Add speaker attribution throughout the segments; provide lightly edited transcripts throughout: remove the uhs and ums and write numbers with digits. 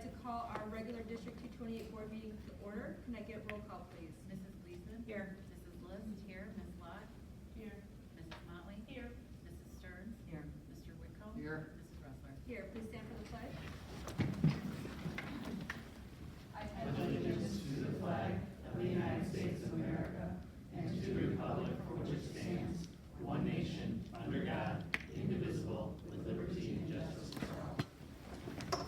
Speaker 1: to call our regular District 228 board meeting to order. Can I get roll call, please?
Speaker 2: Mrs. Gleason?
Speaker 1: Here.
Speaker 2: Mrs. List? Here. Ms. Lott?
Speaker 1: Here.
Speaker 2: Mrs. Motley?
Speaker 1: Here.
Speaker 2: Mrs. Stearns?
Speaker 3: Here.
Speaker 2: Mr. Whitcomb?
Speaker 3: Here.
Speaker 2: Mrs. Ressler?
Speaker 1: Here, please stand for the pledge.
Speaker 4: Allegiance to the flag of the United States of America and to the republic for which it stands, one nation, under God, indivisible, with liberty and justice for all.
Speaker 1: All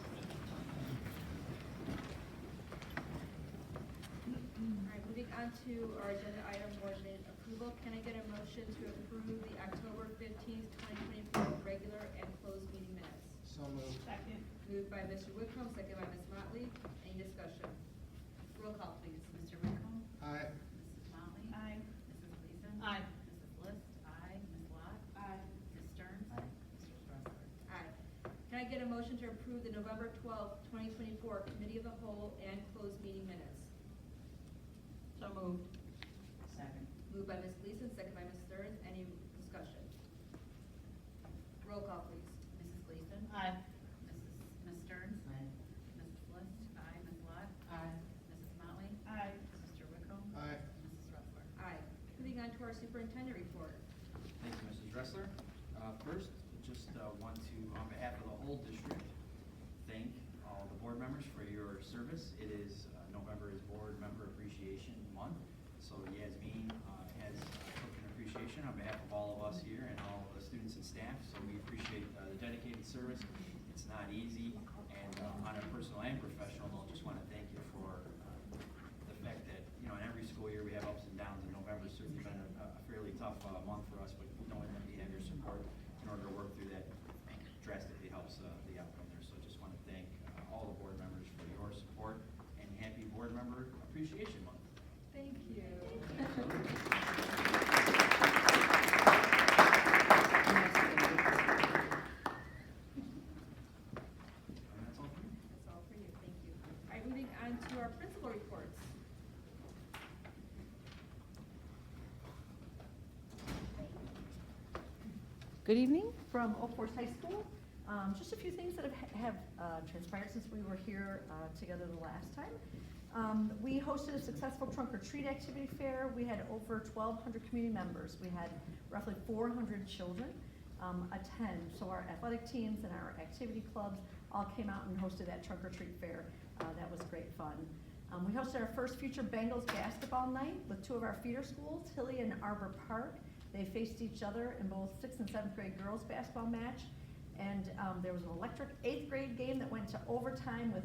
Speaker 1: right, moving on to our agenda item, board minute approval. Can I get a motion to approve the October 15th, 2024 regular and closed meeting minutes?
Speaker 3: So moved.
Speaker 1: Second. Moved by Mr. Whitcomb, second by Ms. Motley. Any discussion? Roll call, please.
Speaker 2: Mr. Whitcomb?
Speaker 3: Aye.
Speaker 2: Mrs. Motley?
Speaker 1: Aye.
Speaker 2: Mrs. Gleason?
Speaker 1: Aye.
Speaker 2: Mrs. List? Aye. Ms. Lott?
Speaker 1: Aye.
Speaker 2: Ms. Stearns?
Speaker 3: Aye.
Speaker 2: Mr. Ressler?
Speaker 1: Aye. Can I get a motion to approve the November 12th, 2024 Committee of the Whole and closed meeting minutes?
Speaker 3: So moved. Second.
Speaker 1: Moved by Ms. Gleason, second by Ms. Stearns. Any discussion? Roll call, please.
Speaker 2: Mrs. Gleason?
Speaker 1: Aye.
Speaker 2: Ms. Stearns?
Speaker 3: Aye.
Speaker 2: Mrs. List? Aye. Ms. Lott?
Speaker 3: Aye.
Speaker 2: Mrs. Motley?
Speaker 1: Aye.
Speaker 2: Mr. Whitcomb?
Speaker 3: Aye.
Speaker 2: Mrs. Ressler?
Speaker 1: Aye. Moving on to our superintendent report.
Speaker 5: Thank you, Mrs. Ressler. First, just want to, on behalf of the whole district, thank all the board members for your service. It is, November is Board Member Appreciation Month, so Yasmin has token appreciation on behalf of all of us here and all the students and staff, so we appreciate the dedicated service. It's not easy, and on a personal and professional note, just want to thank you for the fact that, you know, in every school year we have ups and downs, and November's certainly been a fairly tough month for us, but knowing that we have your support in order to work through that drastically helps the outcome there. So just want to thank all the board members for your support, and happy Board Member Appreciation Month.
Speaker 1: Thank you.
Speaker 5: And that's all for me.
Speaker 1: That's all for you. Thank you. All right, moving on to our principal reports.
Speaker 6: Good evening from Oak Forest High School. Just a few things that have transpired since we were here together the last time. We hosted a successful trunk or treat activity fair. We had over 1,200 community members. We had roughly 400 children attend. So our athletic teams and our activity clubs all came out and hosted that trunk or treat fair. That was great fun. We hosted our first Future Bengals basketball night with two of our feeder schools, Hilly and Arbor Park. They faced each other in both 6th and 7th grade girls basketball match. And there was an electric 8th grade game that went to overtime with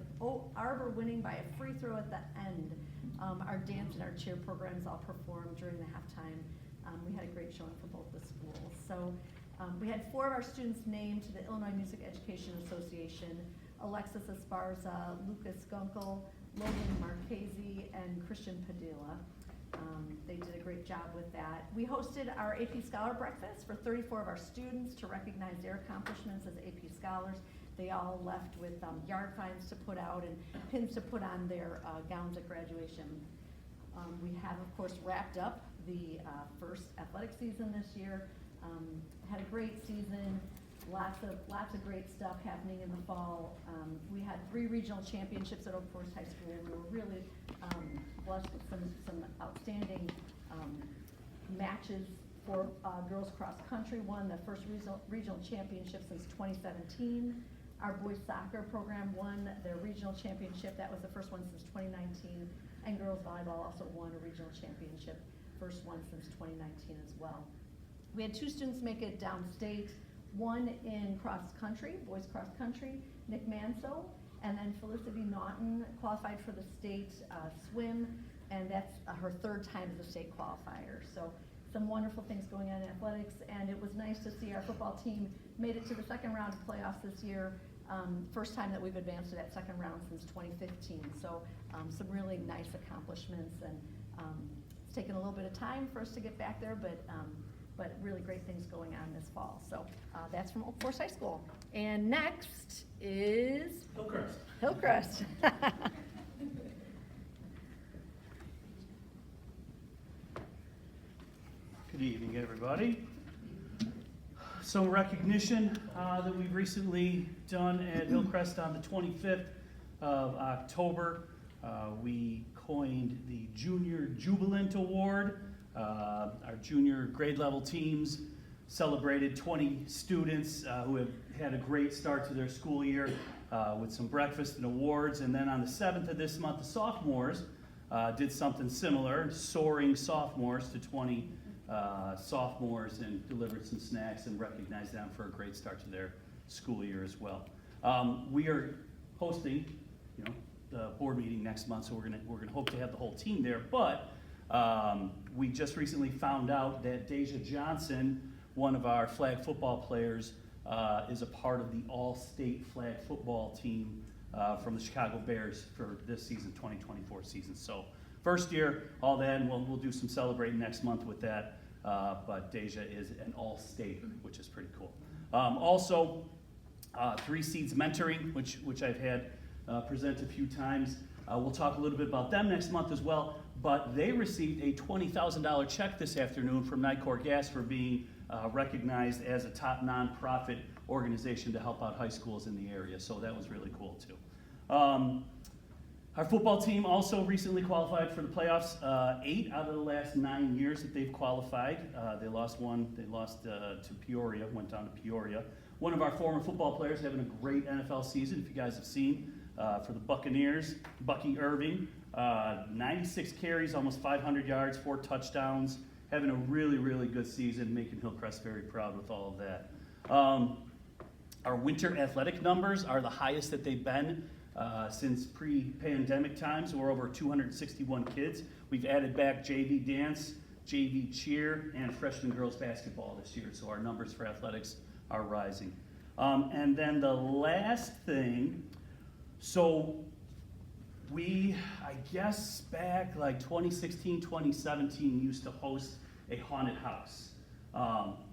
Speaker 6: Arbor winning by a free throw at the end. Our dance and our cheer programs all performed during the halftime. We had a great showing for both the schools. So we had 4 of our students named to the Illinois Music Education Association: Alexis Esparza, Lucas Gunkel, Logan Marchese, and Christian Padilla. They did a great job with that. We hosted our AP Scholar Breakfast for 34 of our students to recognize their accomplishments as AP Scholars. They all left with yard signs to put out and pins to put on their gowns at graduation. We have, of course, wrapped up the first athletic season this year. Had a great season. Lots of great stuff happening in the fall. We had 3 regional championships at Oak Forest High School. We were really blessed with some outstanding matches for girls cross country. Won the first regional championship since 2017. Our boys soccer program won their regional championship. That was the first one since 2019. And girls volleyball also won a regional championship, first one since 2019 as well. We had 2 students make it downstate. One in cross country, boys cross country, Nick Manso, and then Felicity Naughton qualified for the state swim, and that's her 3rd time as a state qualifier. So some wonderful things going on in athletics, and it was nice to see our football team made it to the 2nd round of playoffs this year. First time that we've advanced to that 2nd round since 2015. So some really nice accomplishments, and it's taken a little bit of time for us to get back there, but really great things going on this fall. So that's from Oak Forest High School. And next is
Speaker 4: Hillcrest.
Speaker 6: Hillcrest.
Speaker 4: Good evening, everybody. Some recognition that we've recently done at Hillcrest on the 25th of October, we coined the Junior Jubilant Award. Our junior grade level teams celebrated 20 students who have had a great start to their school year with some breakfast and awards. And then on the 7th of this month, the sophomores did something similar, soaring sophomores to 20 sophomores, and delivered some snacks and recognized them for a great start to their school year as well. We are hosting, the board meeting next month, so we're gonna hope to have the whole team there. But we just recently found out that Deja Johnson, one of our flag football players, is a part of the all-state flag football team from the Chicago Bears for this season, 2024 season. So first year, all that, and we'll do some celebrating next month with that. But Deja is an all-state, which is pretty cool. Also, Three Seeds Mentoring, which I've had present a few times. We'll talk a little bit about them next month as well. But they received a $20,000 check this afternoon from Nicor Gas for being recognized as a top nonprofit organization to help out high schools in the area. So that was really cool too. Our football team also recently qualified for the playoffs. 8 out of the last 9 years that they've qualified. They lost one. They lost to Peoria, went down to Peoria. One of our former football players having a great NFL season, if you guys have seen, for the Buccaneers, Bucky Irving. 96 carries, almost 500 yards, 4 touchdowns. Having a really, really good season, making Hillcrest very proud with all of that. Our winter athletic numbers are the highest that they've been since pre-pandemic times. We're over 261 kids. We've added back JV dance, JV cheer, and freshman girls basketball this year. So our numbers for athletics are rising. And then the last thing, so we, I guess back like 2016, 2017, used to host a haunted house.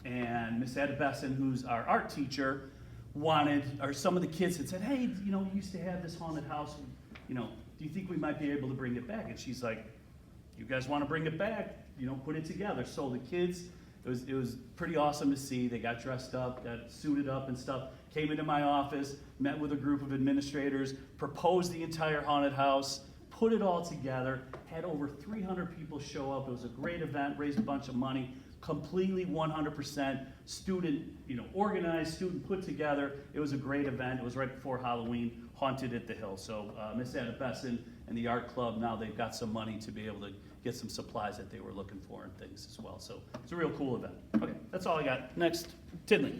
Speaker 4: And Miss Adebesson, who's our art teacher, or some of the kids had said, hey, we used to have this haunted house, do you think we might be able to bring it back? And she's like, you guys want to bring it back, put it together. So the kids, it was pretty awesome to see. They got dressed up, got suited up and stuff, came into my office, met with a group of administrators, proposed the entire haunted house, put it all together, had over 300 people show up. It was a great event, raised a bunch of money, completely 100% student, organized, student put together. It was a great event. It was right before Halloween, haunted at the Hill. So Miss Adebesson and the art club, now they've got some money to be able to get some supplies that they were looking for and things as well. So it's a real cool event. Okay, that's all I got. Next, Tinley.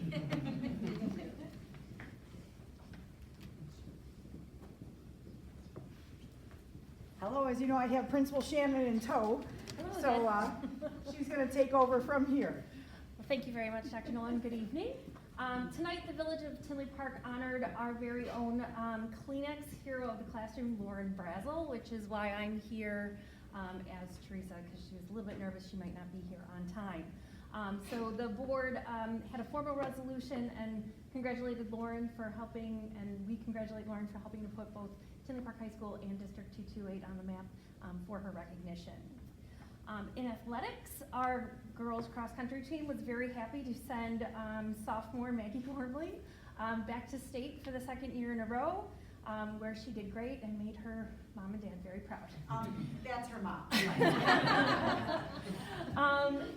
Speaker 7: Hello, as you know, I have Principal Shannon in tow, so she's going to take over from here.
Speaker 8: Well, thank you very much, Dr. Nolan. Good evening. Tonight, the Village of Tinley Park honored our very own Kleenex hero of the classroom, Lauren Brazel, which is why I'm here as Teresa, because she was a little bit nervous she might not be here on time. So the board had a formal resolution and congratulated Lauren for helping, and we congratulate Lauren for helping to put both Tinley Park High School and District 228 on the map for her recognition. In athletics, our girls cross-country team was very happy to send sophomore Maggie Gormley back to state for the 2nd year in a row, where she did great and made her mom and dad very proud.
Speaker 7: That's her mom.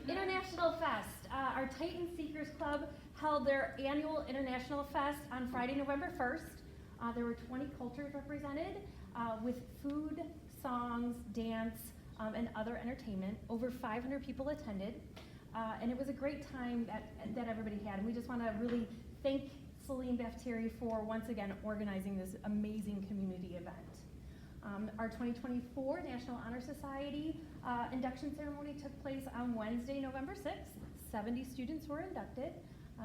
Speaker 8: International Fest. Our Titan Seekers Club held their annual International Fest on Friday, November 1st. There were 20 cultures represented with food, songs, dance, and other entertainment. Over 500 people attended, and it was a great time that everybody had. And we just want to really thank Celine Bafteri for once again organizing this amazing community event. Our 2024 National Honor Society induction ceremony took place on Wednesday, November 6th. 70 students were inducted,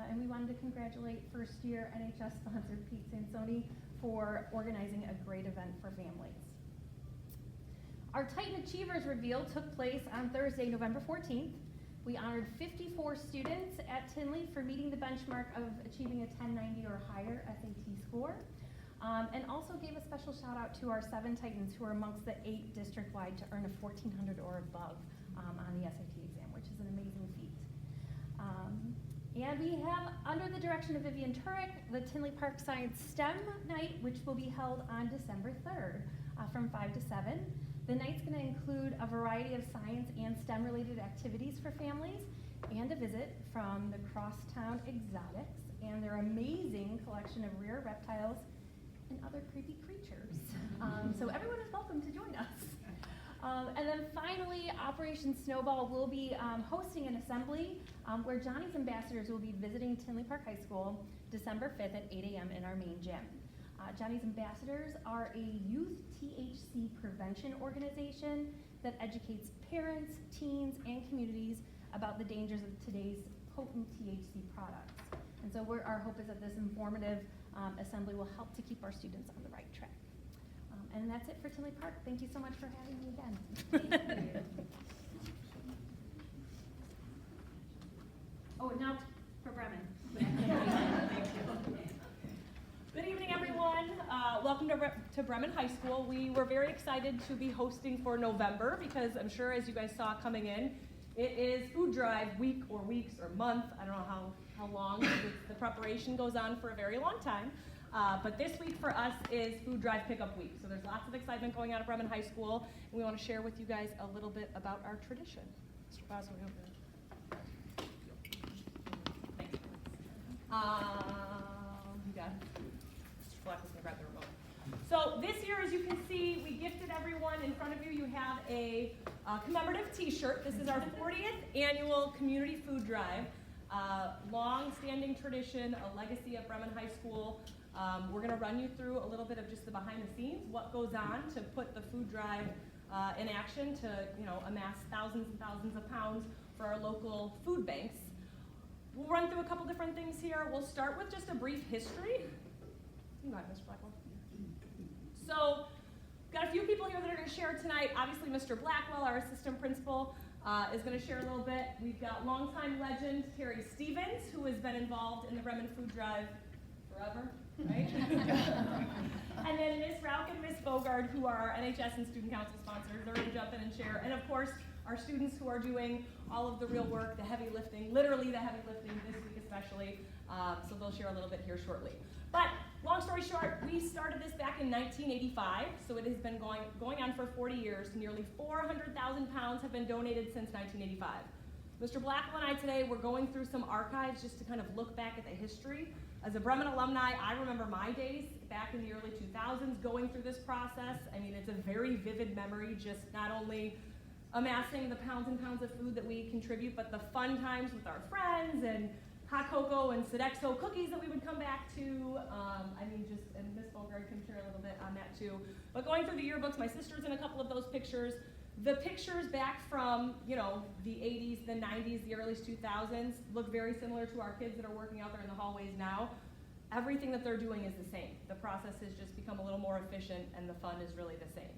Speaker 8: and we wanted to congratulate first-year NHS-sponsored Pete Sansoni for organizing a great event for families. Our Titan Achievers Reveal took place on Thursday, November 14th. We honored 54 students at Tinley for meeting the benchmark of achieving a 1090 or higher SAT score, and also gave a special shout out to our 7 Titans who are amongst the 8 district-wide to earn a 1400 or above on the SAT exam, which is an amazing feat. And we have, under the direction of Vivian Turek, the Tinley Park Science STEM Night, which will be held on December 3rd from 5 to 7. The night's going to include a variety of science and STEM-related activities for families and a visit from the Crosstown Exotics and their amazing collection of rare reptiles and other creepy creatures. So everyone is welcome to join us. And then finally, Operation Snowball will be hosting an assembly where Johnny's Ambassadors will be visiting Tinley Park High School December 5th at 8 a.m. in our main gym. Johnny's Ambassadors are a youth THC prevention organization that educates parents, teens, and communities about the dangers of today's potent THC products. And so our hope is that this informative assembly will help to keep our students on the right track. And that's it for Tinley Park. Thank you so much for having me again. Oh, now for Bremen.
Speaker 9: Good evening, everyone. Welcome to Bremen High School. We were very excited to be hosting for November because I'm sure, as you guys saw coming in, it is food drive week or weeks or month. I don't know how long. The preparation goes on for a very long time. But this week for us is food drive pickup week. So there's lots of excitement going on at Bremen High School. And we want to share with you guys a little bit about our tradition. Mr. Boswell, over there. Thanks. You got it. Mr. Black was going to grab the remote. So this year, as you can see, we gifted everyone in front of you. You have a commemorative T-shirt. This is our 40th annual community food drive. Long-standing tradition, a legacy of Bremen High School. We're going to run you through a little bit of just the behind the scenes, what goes on to put the food drive in action to amass thousands and thousands of pounds for our local food banks. We'll run through a couple different things here. We'll start with just a brief history. You go ahead, Mr. Blackwell. So, got a few people here that are going to share tonight. Obviously, Mr. Blackwell, our assistant principal, is going to share a little bit. We've got longtime legend Terry Stevens, who has been involved in the Bremen Food Drive forever, right? And then Ms. Rauch and Ms. Bogard, who are our NHS and Student Council sponsors, they're going to jump in and share. And of course, our students who are doing all of the real work, the heavy lifting, literally the heavy lifting this week especially. So they'll share a little bit here shortly. But long story short, we started this back in 1985, so it has been going on for 40 years. Nearly 400,000 pounds have been donated since 1985. Mr. Blackwell and I today, we're going through some archives just to kind of look back at the history. As a Bremen alumni, I remember my days back in the early 2000s going through this process. I mean, it's a very vivid memory, just not only amassing the pounds and pounds of food that we contribute, but the fun times with our friends and hot cocoa and Sodexo cookies that we would come back to. And Ms. Bogard can share a little bit on that too. But going through the yearbooks, my sister's in a couple of those pictures. The pictures back from, the 80s, the 90s, the early 2000s look very similar to our kids that are working out there in the hallways now. Everything that they're doing is the same. The process has just become a little more efficient and the fun is really the same.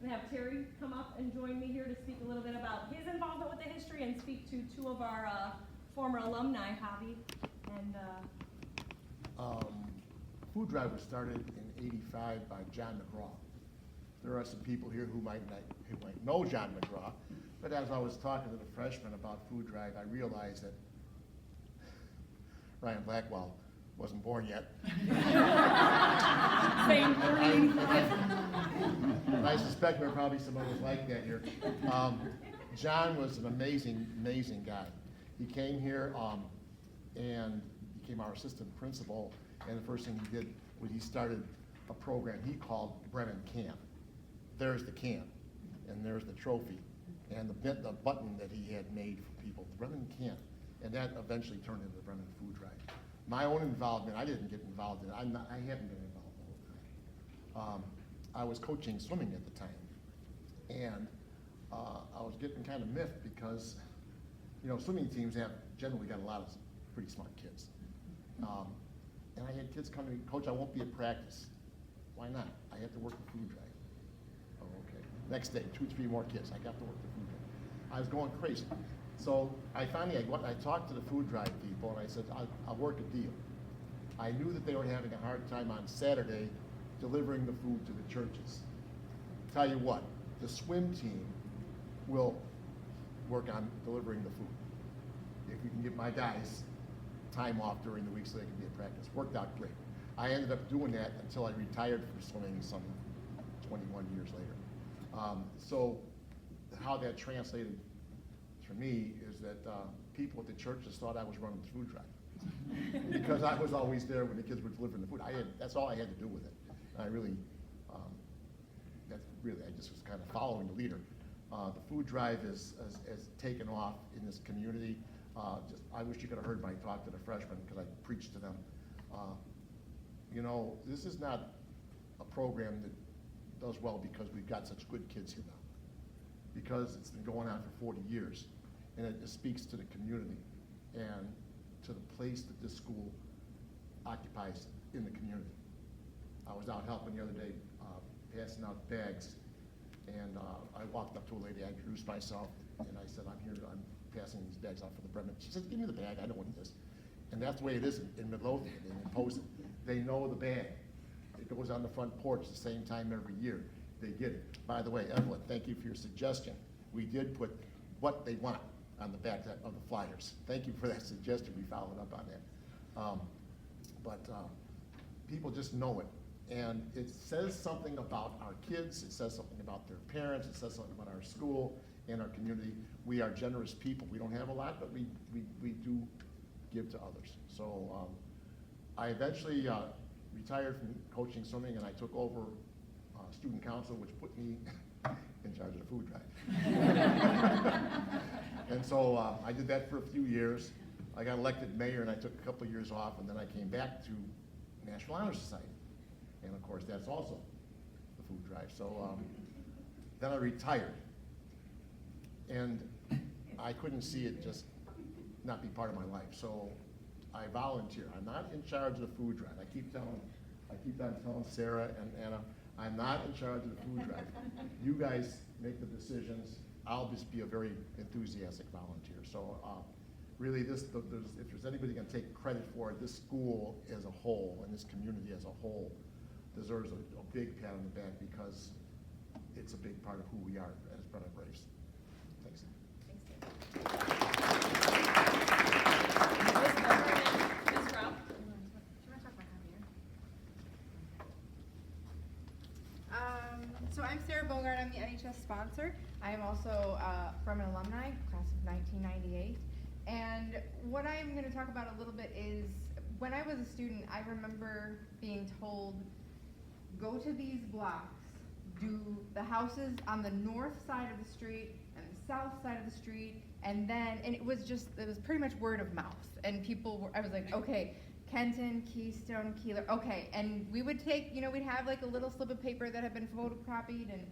Speaker 9: I'm gonna have Terry come up and join me here to speak a little bit about his involvement with the history and speak to two of our former alumni, Javi and
Speaker 10: Food drive was started in '85 by John McGraw. There are some people here who might know John McGraw, but as I was talking to the freshmen about food drive, I realized that Ryan Blackwell wasn't born yet.
Speaker 9: Same.
Speaker 10: And I suspect there are probably some others like that here. John was an amazing, amazing guy. He came here and became our assistant principal, and the first thing he did was he started a program he called Bremen Camp. There's the camp, and there's the trophy, and the button that he had made for people, the Bremen Camp, and that eventually turned into the Bremen Food Drive. My own involvement, I didn't get involved in it. I haven't been involved the whole time. I was coaching swimming at the time, and I was getting kind of miffed because, swimming teams have generally got a lot of pretty smart kids. And I had kids come to me, Coach, I won't be at practice. Why not? I have to work the food drive. Oh, okay. Next day, 2 or 3 more kids. I got to work the food drive. I was going crazy. So I talked to the food drive people, and I said, I'll work a deal. I knew that they were having a hard time on Saturday delivering the food to the churches. Tell you what, the swim team will work on delivering the food. If you can get my guys time off during the week so they can be at practice. Worked out great. I ended up doing that until I retired from swimming some 21 years later. So how that translated for me is that people at the churches thought I was running the food drive because I was always there when the kids were delivering the food. That's all I had to do with it. I really, I just was kind of following the leader. The food drive has taken off in this community. I wish you could have heard my talk to the freshmen because I preached to them. You know, this is not a program that does well because we've got such good kids here now. Because it's been going on for 40 years, and it speaks to the community and to the place that this school occupies in the community. I was out helping the other day, passing out bags, and I walked up to a lady, I introduced myself, and I said, I'm passing these bags out for the Bremen. She said, give me the bag, I know what it is. And that's the way it is in Midlothian and in Posen. They know the bag. It goes on the front porch the same time every year. They get it. By the way, Evelyn, thank you for your suggestion. We did put what they want on the back of the flyers. Thank you for that suggestion. We followed up on that. People just know it. And it says something about our kids. It says something about their parents. It says something about our school and our community. We are generous people. We don't have a lot, but we do give to others. So I eventually retired from coaching swimming, and I took over student council, which put me in charge of the food drive. And so I did that for a few years. I got elected mayor, and I took a couple of years off, and then I came back to National Honor Society. And of course, that's also the food drive. So then I retired. And I couldn't see it just not be part of my life. So I volunteer. I'm not in charge of the food drive. I keep on telling Sarah and Anna, I'm not in charge of the food drive. You guys make the decisions. I'll just be a very enthusiastic volunteer. So really, if there's anybody going to take credit for it, this school as a whole and this community as a whole deserves a big pat on the back because it's a big part of who we are as Bremen Braves. Thanks.
Speaker 9: Ms. Rao?
Speaker 11: So I'm Sarah Bogart, I'm the NHS sponsor. I am also from an alumni, class of 1998. And what I'm going to talk about a little bit is, when I was a student, I remember being told, go to these blocks, do the houses on the north side of the street and the south side of the street, and it was pretty much word of mouth. And I was like, okay, Kenton, Keystone, Keeler, okay. And we would take, we'd have like a little slip of paper that had been photocopied, and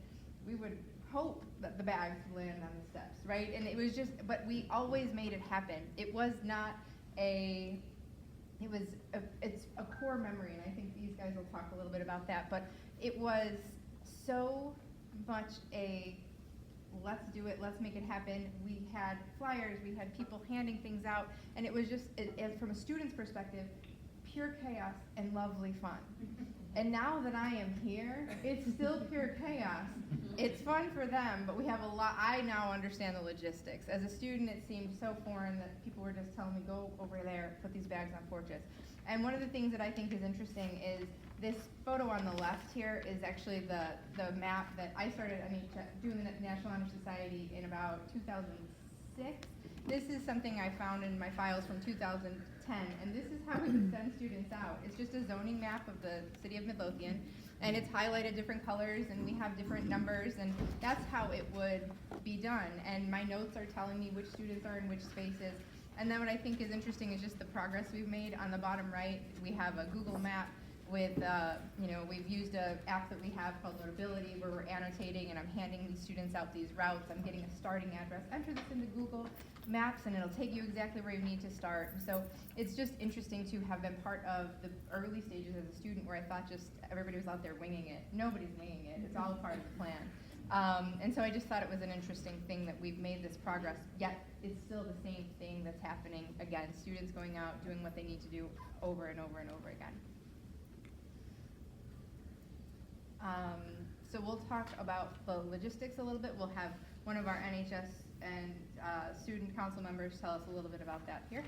Speaker 11: we would hope that the bags would land on the steps, right? And it was but we always made it happen. It was not it's a core memory, and I think these guys will talk a little bit about that, but it was so much let's do it, let's make it happen. We had flyers, we had people handing things out, and it was just, from a student's perspective, pure chaos and lovely fun. And now that I am here, it's still pure chaos. It's fun for them, but we have a lot. I now understand the logistics. As a student, it seemed so foreign that people were just telling me, go over there, put these bags on porches. And one of the things that I think is interesting is this photo on the left here is actually the map that I started doing the National Honor Society in about 2006. This is something I found in my files from 2010, and this is how we would send students out. It's just a zoning map of the city of Midlothian, and it's highlighted different colors, and we have different numbers, and that's how it would be done. And my notes are telling me which students are in which spaces. And then what I think is interesting is just the progress we've made. On the bottom right, we have a Google map with, we've used an app that we have called Notability, where we're annotating, and I'm handing these students out these routes. I'm getting a starting address. Enter this into Google Maps, and it'll take you exactly where you need to start. So it's just interesting to have been part of the early stages as a student, where I thought just everybody was out there winging it. Nobody's winging it. It's all part of the plan. And so I just thought it was an interesting thing that we've made this progress, yet it's still the same thing that's happening again. Students going out, doing what they need to do over and over and over again. So we'll talk about the logistics a little bit. We'll have one of our NHS and student council members tell us a little bit about that here.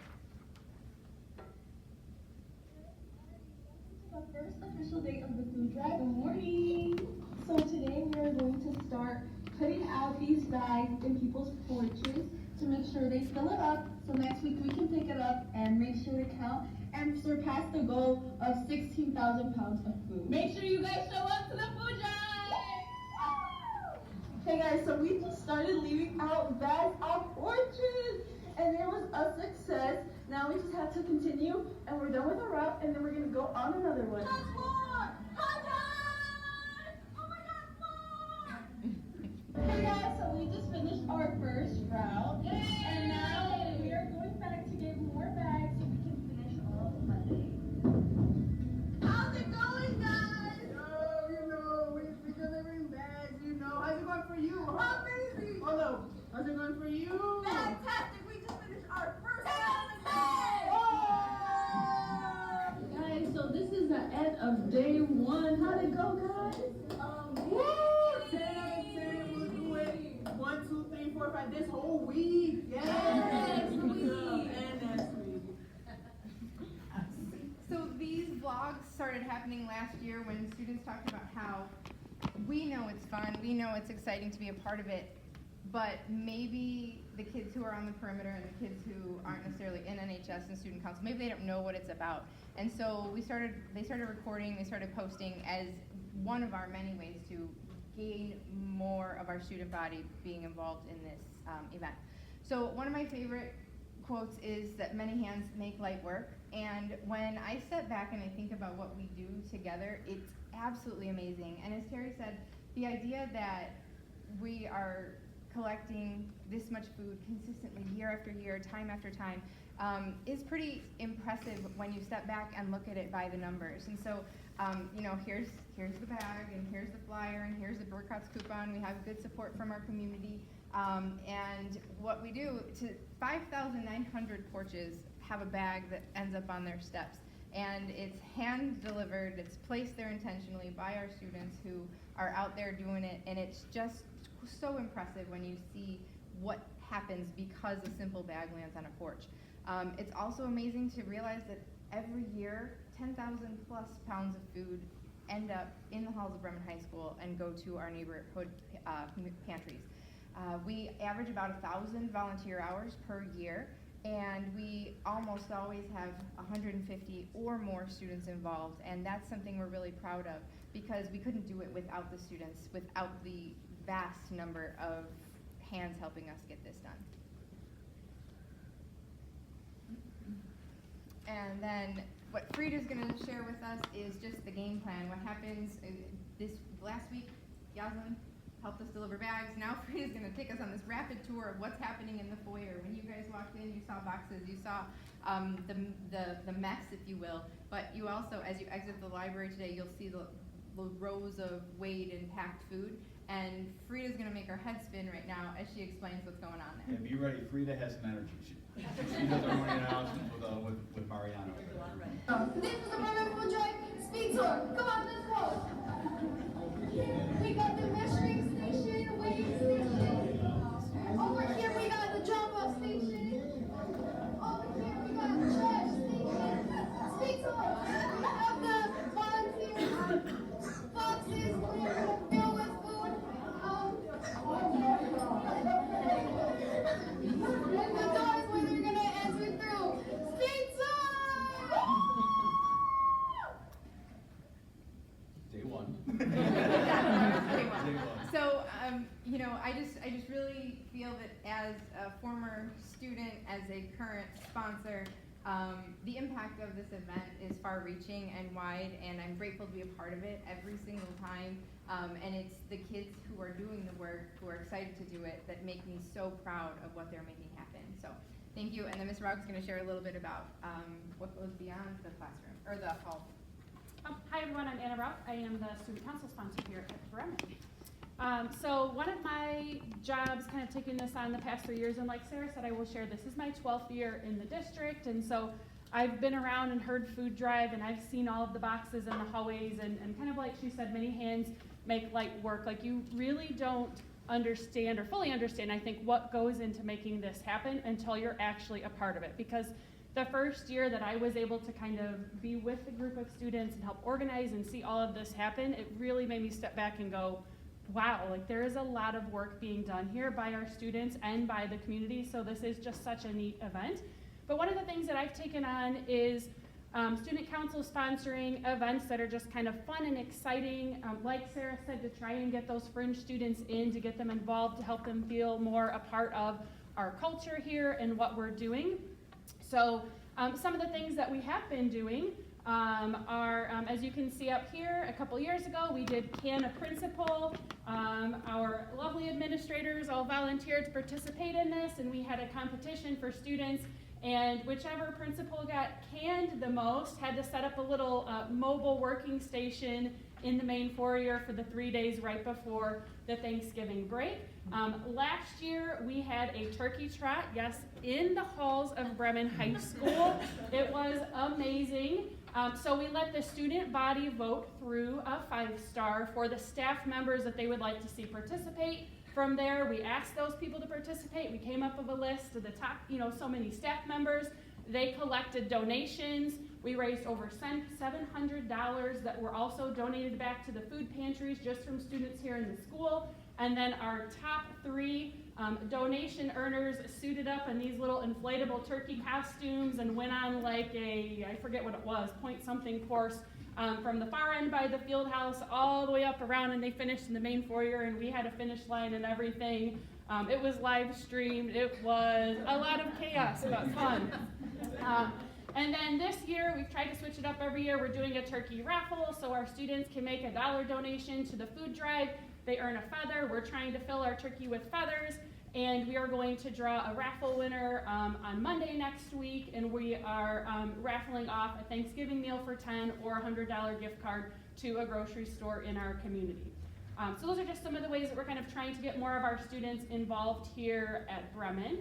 Speaker 12: the first official day of the food drive. Good morning. So today we are going to start putting out these bags in people's porches to make sure they fill it up. So next week we can pick it up and make sure to count and surpass the goal of 16,000 pounds of food. Make sure you guys show up to the food drive. Hey guys, so we just started leaving out bags on porches and it was a success. Now we just have to continue and we're done with our route and then we're gonna go on another one. That's more! High five! Oh my God, more! Hey guys, so we just finished our first route. Yay! And now we are going back to get more bags so we can finish all of Monday. How's it going, guys?
Speaker 7: Oh, we're delivering bags, How's it going for you?
Speaker 12: Amazing!
Speaker 7: Oh no, how's it going for you?
Speaker 12: Fantastic! We just finished our first Guys, so this is the end of day 1. How'd it go, guys?
Speaker 7: Woo! 10 out of 10, we'll do it 1, 2, 3, 4, 5 this whole week. Yes!
Speaker 12: Next week.
Speaker 7: And next week.
Speaker 11: So these vlogs started happening last year when students talked about how we know it's fun, we know it's exciting to be a part of it, but maybe the kids who are on the perimeter and the kids who aren't necessarily in NHS and student council, maybe they don't know what it's about. And so they started recording, they started posting as one of our many ways to gain more of our student body being involved in this event. So one of my favorite quotes is that many hands make light work. And when I step back and I think about what we do together, it's absolutely amazing. And as Terry said, the idea that we are collecting this much food consistently year after year, time after time, is pretty impressive when you step back and look at it by the numbers. And so, here's the bag, and here's the flyer, and here's the Burkott's coupon. We have good support from our community. And what we do, 5,900 porches have a bag that ends up on their steps. And it's hand delivered, it's placed there intentionally by our students who are out there doing it, and it's just so impressive when you see what happens because a simple bag lands on a porch. It's also amazing to realize that every year, 10,000 plus pounds of food end up in the halls of Bremen High School and go to our neighborhood pantries. We average about 1,000 volunteer hours per year, and we almost always have 150 or more students involved, and that's something we're really proud of because we couldn't do it without the students, without the vast number of hands helping us get this done. And then what Frida's going to share with us is just the game plan. What happens this last week, Yaslin helped us deliver bags. Now Frida's going to take us on this rapid tour of what's happening in the foyer. When you guys walked in, you saw boxes, you saw the mess, if you will. But you also, as you exit the library today, you'll see the rows of weighed and packed food. And Frida's going to make our head spin right now as she explains what's going on there.
Speaker 13: And be ready, Frida has some energy. She does our morning announcements with Mariano.
Speaker 12: This is the Bremen Food Drive Speed Tour. Come on, let's go. We got the measuring station, weighing station. Over here we got the drop-off station. Over here we got the trash station. Speed Tour. We have the volunteer boxes we're gonna fill with food. And the doors where they're gonna enter through. Speed Tour.
Speaker 13: Day one.
Speaker 11: So, I just really feel that as a former student, as a current sponsor, the impact of this event is far-reaching and wide, and I'm grateful to be a part of it every single time. And it's the kids who are doing the work, who are excited to do it, that make me so proud of what they're making happen. So, thank you. And then Ms. Rogg is going to share a little bit about what goes beyond the classroom, or the hall.
Speaker 8: Hi everyone, I'm Anna Rupp. I am the student council sponsor here at Bremen. So one of my jobs, kind of taking this on the past 3 years, and like Sarah said, I will share, this is my 12th year in the district, and so I've been around and heard food drive, and I've seen all of the boxes and the hallways, and kind of like she said, many hands make light work. Like, you really don't understand or fully understand, I think, what goes into making this happen until you're actually a part of it, because the first year that I was able to kind of be with a group of students and help organize and see all of this happen, it really made me step back and go, wow, like there is a lot of work being done here by our students and by the community, so this is just such a neat event. But one of the things that I've taken on is student council sponsoring events that are just kind of fun and exciting, like Sarah said, to try and get those fringe students in, to get them involved, to help them feel more a part of our culture here and what we're doing. So some of the things that we have been doing are, as you can see up here, a couple years ago we did Can a Principal. Our lovely administrators all volunteered to participate in this, and we had a competition for students, and whichever principal got canned the most had to set up a little mobile working station in the main foyer for the 3 days right before the Thanksgiving break. Last year we had a turkey trot, yes, in the halls of Bremen High School. It was amazing. So we let the student body vote through a 5-star for the staff members that they would like to see participate. From there, we asked those people to participate. We came up with a list of the top, so many staff members. They collected donations. We raised over $700 that were also donated back to the food pantries just from students here in the school. And then our top 3 donation earners suited up in these little inflatable turkey costumes and went on like I forget what it was, point-something course from the far end by the field house all the way up around, and they finished in the main foyer, and we had a finish line and everything. It was live streamed. It was a lot of chaos, but fun. And then this year, we've tried to switch it up every year. We're doing a turkey raffle, so our students can make a $1 donation to the food drive. They earn a feather. We're trying to fill our turkey with feathers, and we are going to draw a raffle winner on Monday next week, and we are raffling off a Thanksgiving meal for 10 or a $100 gift card to a grocery store in our community. So those are just some of the ways that we're kind of trying to get more of our students involved here at Bremen.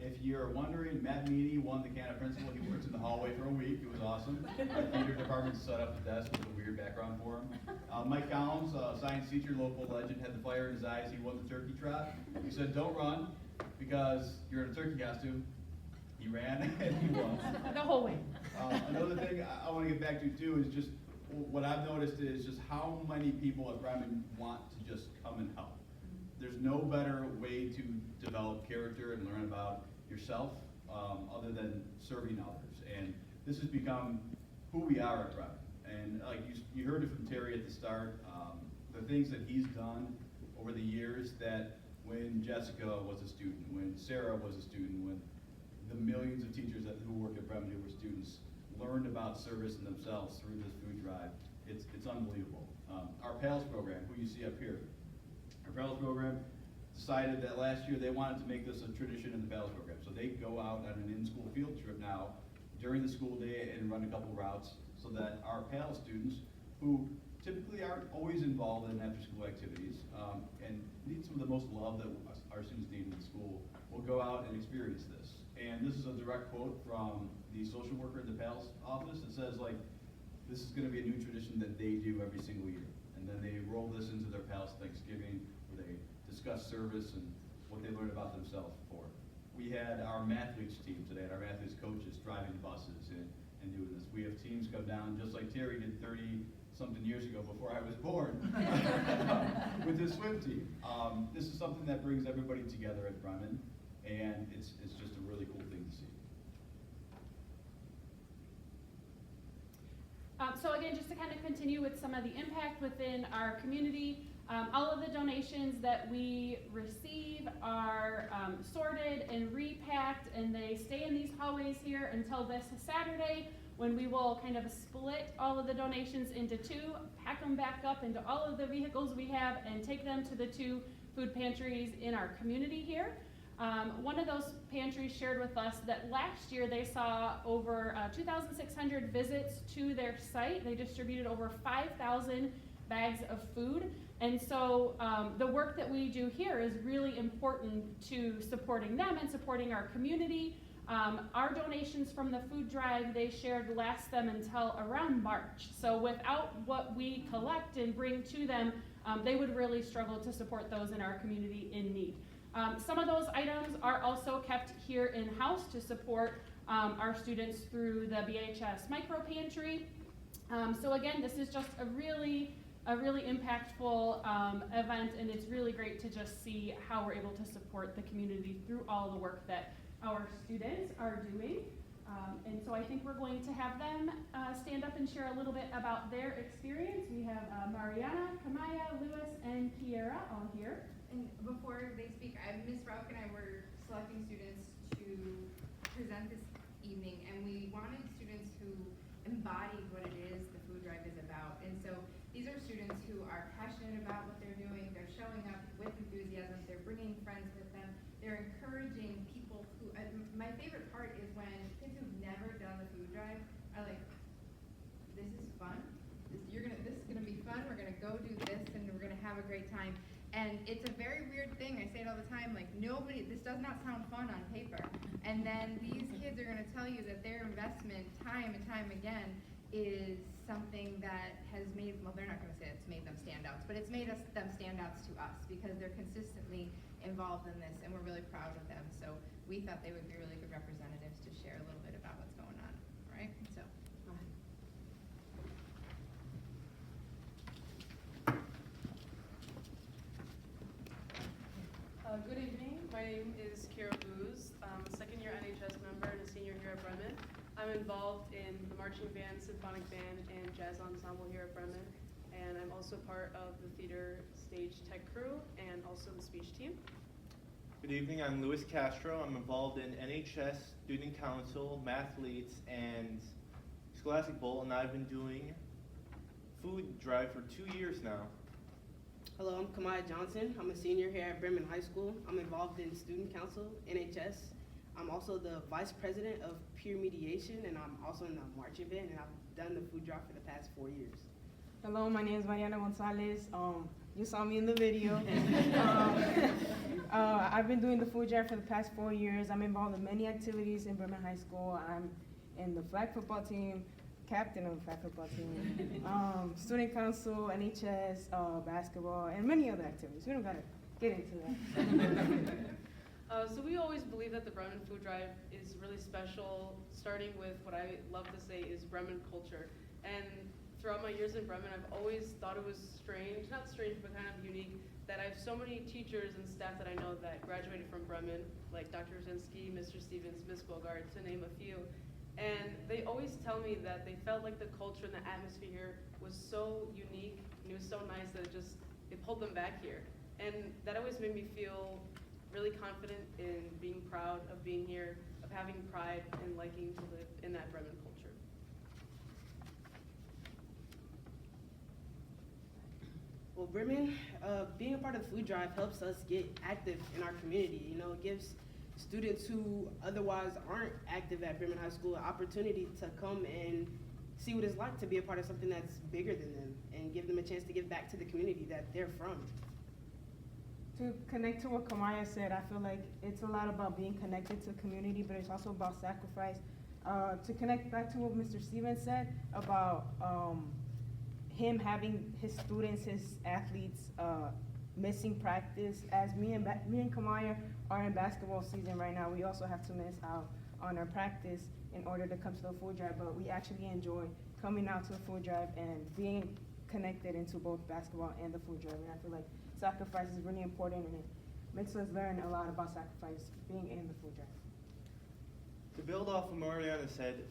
Speaker 13: If you're wondering, Matt Meany won the Can of Principal. He worked in the hallway for a week. It was awesome. The theater department set up the desk with a weird background for him. Mike Collins, science teacher, local legend, had the fire in his eyes. He won the turkey trot. He said, don't run because you're in a turkey costume. He ran and he won.
Speaker 8: The whole way.
Speaker 13: Another thing I want to get back to too is just what I've noticed is just how many people at Bremen want to just come and help. There's no better way to develop character and learn about yourself other than serving others. And this has become who we are at Bremen. And like you heard it from Terry at the start, the things that he's done over the years, that when Jessica was a student, when Sarah was a student, when the millions of teachers who work at Bremen who were students learned about service and themselves through this food drive, it's unbelievable. Our PALS program, who you see up here, our PALS program decided that last year they wanted to make this a tradition in the PALS program. So they go out on an in-school field trip now during the school day and run a couple routes so that our PALS students, who typically aren't always involved in after-school activities and need some of the most love that our students need in the school, will go out and experience this. And this is a direct quote from the social worker in the PALS office. It says, like, this is going to be a new tradition that they do every single year. And then they roll this into their PALS Thanksgiving, where they discuss service and what they learned about themselves before. We had our mathletes team today, and our mathletes coaches driving buses and doing this. We have teams come down, just like Terry did 30-something years ago before I was born, with his swim team. This is something that brings everybody together at Bremen, and it's just a really cool thing to see.
Speaker 8: So again, just to kind of continue with some of the impact within our community, all of the donations that we receive are sorted and repacked, and they stay in these hallways here until this Saturday, when we will kind of split all of the donations into 2, pack them back up into all of the vehicles we have, and take them to the 2 food pantries in our community here. One of those pantries shared with us that last year they saw over 2,600 visits to their site. They distributed over 5,000 bags of food. And so the work that we do here is really important to supporting them and supporting our community. Our donations from the food drive they shared last them until around March. So without what we collect and bring to them, they would really struggle to support those in our community in need. Some of those items are also kept here in-house to support
Speaker 9: our students through the BHS micro pantry. So again, this is just a really impactful event, and it's really great to just see how we're able to support the community through all the work that our students are doing. And so I think we're going to have them stand up and share a little bit about their experience. We have Mariana, Kamaya, Lewis, and Kiera all here.
Speaker 11: And before they speak, Ms. Rauch and I were selecting students to present this evening, and we wanted students who embodied what it is the food drive is about. And so these are students who are passionate about what they're doing. They're showing up with enthusiasm. They're bringing friends with them. They're encouraging people who, my favorite part is when kids who've never done the food drive are like, this is fun. This is gonna be fun. We're gonna go do this, and we're gonna have a great time. And it's a very weird thing. I say it all the time. Like this does not sound fun on paper. And then these kids are gonna tell you that their investment, time and time again, is something that has made. Well, they're not gonna say it's made them standouts, but it's made them standouts to us because they're consistently involved in this, and we're really proud of them. So we thought they would be really good representatives to share a little bit about what's going on, right? So, go ahead.
Speaker 14: Good evening. My name is Kira Booz. I'm a second-year NHS member and a senior here at Bremen. I'm involved in the marching band, symphonic band, and jazz ensemble here at Bremen. And I'm also part of the theater stage tech crew and also the speech team.
Speaker 15: Good evening, I'm Luis Castro. I'm involved in NHS, Student Council, Mathletes, and Scholastic Bowl, and I've been doing food drive for 2 years now.
Speaker 16: Hello, I'm Kamaya Johnson. I'm a senior here at Bremen High School. I'm involved in Student Council, NHS. I'm also the Vice President of Peer Mediation, and I'm also in the marching band, and I've done the food drive for the past 4 years.
Speaker 17: Hello, my name is Mariana Gonzalez. You saw me in the video. I've been doing the food drive for the past 4 years. I'm involved in many activities in Bremen High School. I'm in the flag football team, captain of the flag football team, student council, NHS, basketball, and many other activities. We don't gotta get into that.
Speaker 14: So we always believe that the Bremen Food Drive is really special, starting with what I love to say is Bremen culture. And throughout my years in Bremen, I've always thought it was strange, not strange, but kind of unique, that I have so many teachers and staff that I know that graduated from Bremen, like Dr. Zinsky, Mr. Stevens, Ms. Bogart, to name a few. And they always tell me that they felt like the culture and the atmosphere here was so unique, and it was so nice that it pulled them back here. And that always made me feel really confident in being proud of being here, of having pride and liking to live in that Bremen culture.
Speaker 16: Well, Bremen, being a part of the food drive helps us get active in our community. You know, it gives students who otherwise aren't active at Bremen High School an opportunity to come and see what it's like to be a part of something that's bigger than them and give them a chance to give back to the community that they're from.
Speaker 17: To connect to what Kamaya said, I feel like it's a lot about being connected to the community, but it's also about sacrifice. To connect back to what Mr. Stevens said about him having his students, his athletes, missing practice. As me and Kamaya are in basketball season right now, we also have to miss out on our practice in order to come to the food drive, but we actually enjoy coming out to the food drive and being connected into both basketball and the food drive. And I feel like sacrifice is really important, and it makes us learn a lot about sacrifice being in the food drive.
Speaker 15: To build off what Mariana said,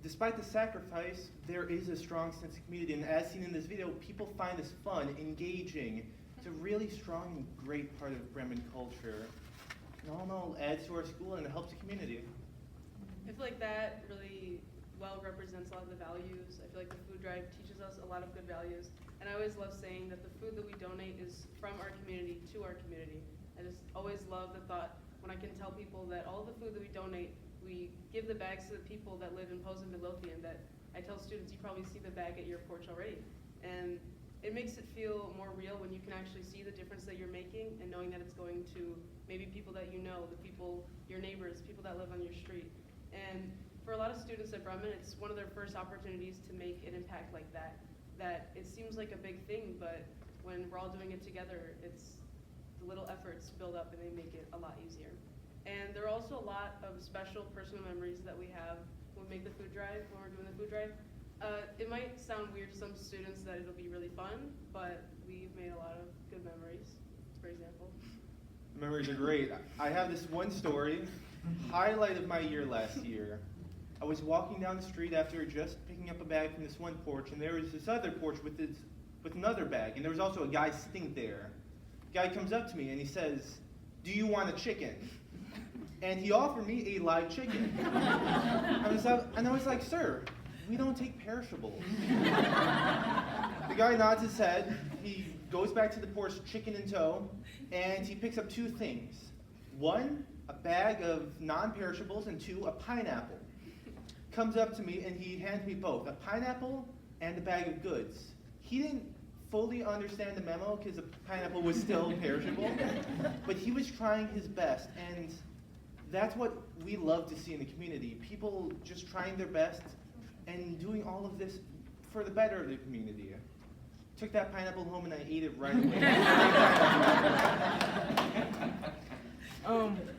Speaker 15: despite the sacrifice, there is a strong sense of community, and as seen in this video, people find this fun, engaging. It's a really strong and great part of Bremen culture. And all in all, adds to our school and it helps the community.
Speaker 14: I feel like that really well represents a lot of the values. I feel like the food drive teaches us a lot of good values. And I always love saying that the food that we donate is from our community to our community. I just always love the thought when I can tell people that all the food that we donate, we give the bags to the people that live in Posen, Midlothian, that I tell students, you probably see the bag at your porch already. And it makes it feel more real when you can actually see the difference that you're making and knowing that it's going to maybe people that you know, the people, your neighbors, people that live on your street. And for a lot of students at Bremen, it's one of their first opportunities to make an impact like that. That it seems like a big thing, but when we're all doing it together, it's the little efforts build up and they make it a lot easier. And there are also a lot of special personal memories that we have when we make the food drive, when we're doing the food drive. It might sound weird to some students that it'll be really fun, but we've made a lot of good memories, for example.
Speaker 15: Memories are great. I have this one story, highlight of my year last year. I was walking down the street after just picking up a bag from this one porch, and there was this other porch with another bag, and there was also a guy sitting there. The guy comes up to me and he says, "Do you want a chicken?" And he offered me a live chicken. And I was like, "Sir, we don't take perishables." The guy nods his head, he goes back to the porch, chicken in tow, and he picks up two things. One, a bag of non-perishables, and two, a pineapple. Comes up to me and he hands me both, a pineapple and a bag of goods. He didn't fully understand the memo because the pineapple was still perishable, but he was trying his best, and that's what we love to see in the community. People just trying their best and doing all of this for the better of the community. Took that pineapple home and I ate it right away.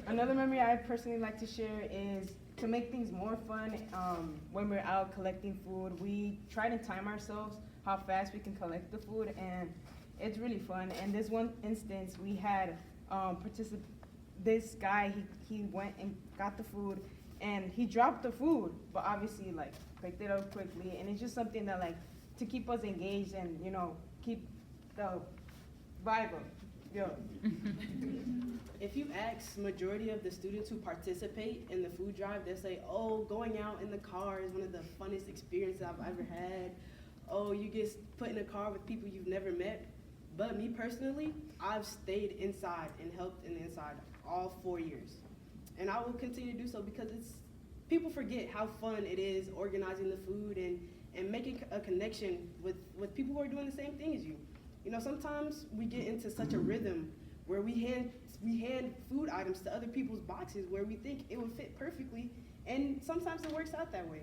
Speaker 17: Another memory I personally like to share is to make things more fun. When we're out collecting food, we try to time ourselves how fast we can collect the food, and it's really fun. And this one instance, we had this guy, he went and got the food, and he dropped the food, but obviously like picked it up quickly, and it's just something that like to keep us engaged and keep the vibe up. Yo.
Speaker 16: If you ask majority of the students who participate in the food drive, they'll say, "Oh, going out in the car is one of the funnest experiences I've ever had. Oh, you get put in a car with people you've never met." But me personally, I've stayed inside and helped in the inside all 4 years. And I will continue to do so because people forget how fun it is organizing the food and making a connection with people who are doing the same thing as you. Sometimes we get into such a rhythm where we hand food items to other people's boxes where we think it would fit perfectly, and sometimes it works out that way.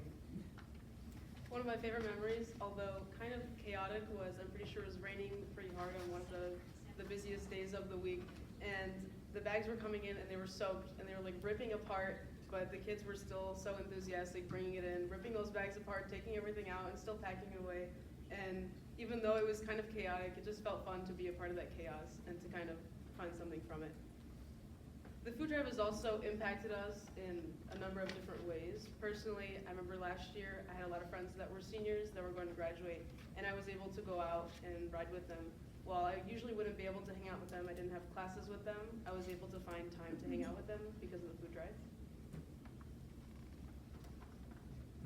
Speaker 14: One of my favorite memories, although kind of chaotic, was I'm pretty sure it was raining pretty hard on one of the busiest days of the week, and the bags were coming in and they were soaked and they were like ripping apart, but the kids were still so enthusiastic bringing it in, ripping those bags apart, taking everything out and still packing it away. And even though it was kind of chaotic, it just felt fun to be a part of that chaos and to kind of find something from it. The food drive has also impacted us in a number of different ways. Personally, I remember last year I had a lot of friends that were seniors that were going to graduate, and I was able to go out and ride with them. While I usually wouldn't be able to hang out with them, I didn't have classes with them, I was able to find time to hang out with them because of the food drive.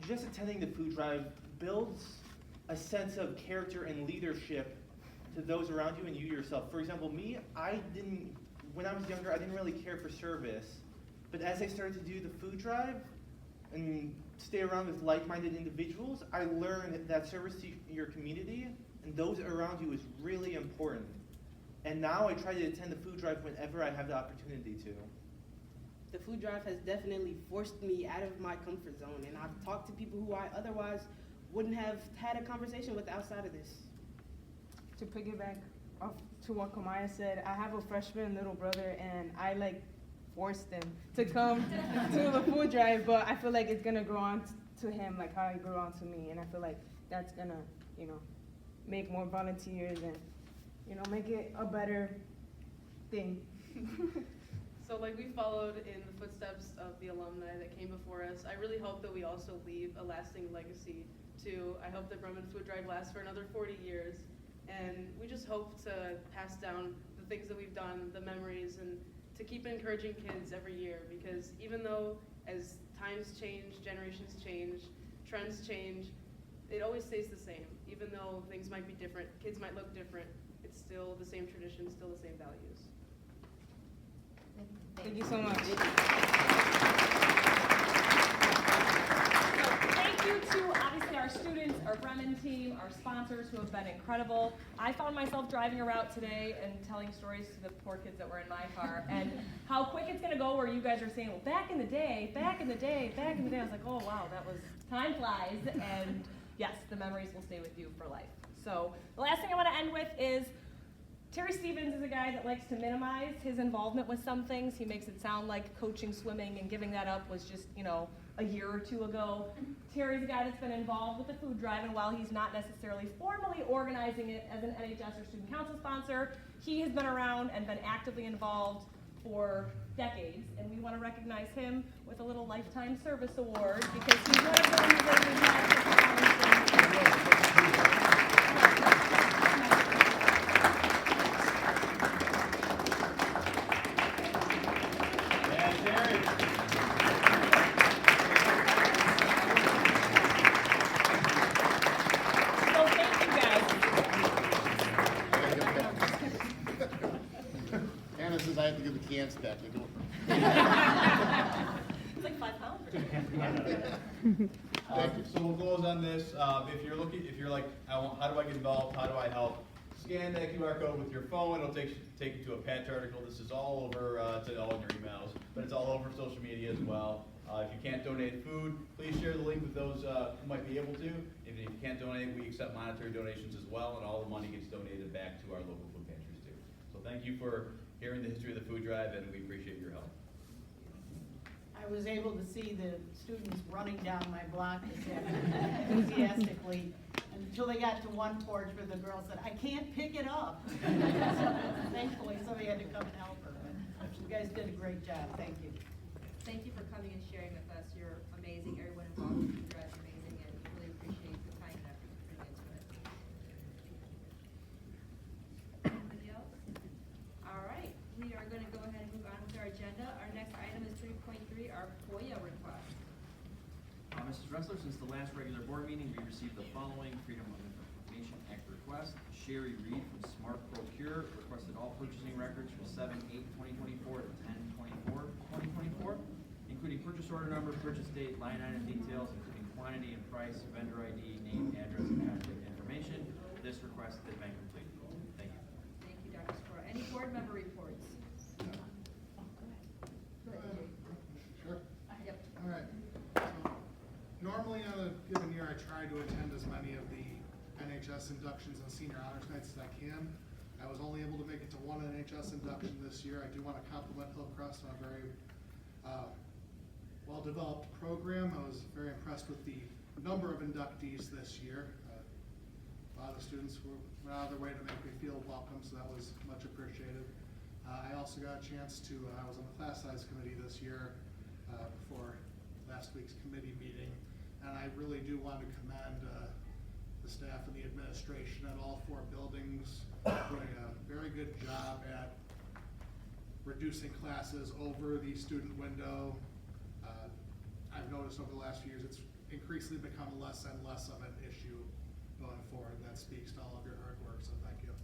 Speaker 15: Just attending the food drive builds a sense of character and leadership to those around you and you yourself. For example, me, when I was younger, I didn't really care for service. But as I started to do the food drive and stay around with like-minded individuals, I learned that service to your community and those around you is really important. And now I try to attend the food drive whenever I have the opportunity to.
Speaker 16: The food drive has definitely forced me out of my comfort zone, and I've talked to people who I otherwise wouldn't have had a conversation with outside of this.
Speaker 17: To piggyback off to what Kamaya said, I have a freshman little brother, and I forced him to come to the food drive, but I feel like it's gonna grow on to him like how it grew on to me, and I feel like that's gonna, make more volunteers and, make it a better thing.
Speaker 14: So like we followed in the footsteps of the alumni that came before us, I really hope that we also leave a lasting legacy too. I hope that Bremen Food Drive lasts for another 40 years. And we just hope to pass down the things that we've done, the memories, and to keep encouraging kids every year, because even though as times change, generations change, trends change, it always stays the same. Even though things might be different, kids might look different, it's still the same tradition, still the same values.
Speaker 17: Thank you so much.
Speaker 9: Thank you to obviously our students, our Bremen team, our sponsors who have been incredible. I found myself driving around today and telling stories to the poor kids that were in my car and how quick it's gonna go where you guys are saying, well, back in the day, back in the day, back in the day. I was like, oh wow, time flies. And yes, the memories will stay with you for life. So the last thing I wanna end with is Terry Stevens is a guy that likes to minimize his involvement with some things. He makes it sound like coaching swimming and giving that up was just, a year or two ago. Terry's a guy that's been involved with the food drive, and while he's not necessarily formally organizing it as an NHS or student council sponsor, he has been around and been actively involved for decades, and we want to recognize him with a little Lifetime Service Award because he's one of those that we
Speaker 10: Anna says I have to give the cans back.
Speaker 9: It's like 5 pounds.
Speaker 13: So we'll close on this. If you're like, how do I get involved? How do I help? Scan that QR code with your phone. It'll take you to a patch article. This is all over, it's all in your emails, but it's all over social media as well. If you can't donate food, please share the link with those who might be able to. If you can't donate, we accept monetary donations as well, and all the money gets donated back to our local food pantries too. So thank you for hearing the history of the food drive, and we appreciate your help.
Speaker 3: I was able to see the students running down my block this afternoon enthusiastically until they got to one porch where the girl said, "I can't pick it up." So, thankfully, somebody had to come and help her. But you guys did a great job. Thank you.
Speaker 1: Thank you for coming and sharing with us. You're amazing. Everyone involved with food drive is amazing, and we really appreciate the time and effort you put into it. Anybody else? All right, we are going to go ahead and move on with our agenda. Our next item is 3.3, our FOIA request.
Speaker 5: Mrs. Dressler, since the last regular board meeting, we received the following Freedom of Information Act request. Sherry Reed from Smart Procure requested all purchasing records from 7/8/2024 to 10/24/2024, including purchase order number, purchase date, line item details, including quantity and price, vendor ID, name, address, and contact information. This request has been completed. Thank you.
Speaker 1: Thank you, Dr. Spora. Any board member reports?
Speaker 18: Sure.
Speaker 1: Yep.
Speaker 18: All right. So, normally on a given year, I try to attend as many of the NHS inductions and senior honors nights as I can. I was only able to make it to one NHS induction this year. I do want to compliment Hillcrest on a very well-developed program. I was very impressed with the number of inductees this year. A lot of students went out of their way to make me feel welcome, so that was much appreciated. I also got a chance to, I was on the class size committee this year before last week's committee meeting, and I really do want to commend the staff and the administration at all 4 buildings doing a very good job at reducing classes over the student window. I've noticed over the last few years it's increasingly become less and less of an issue going forward. That speaks to all of your hard work, so thank you.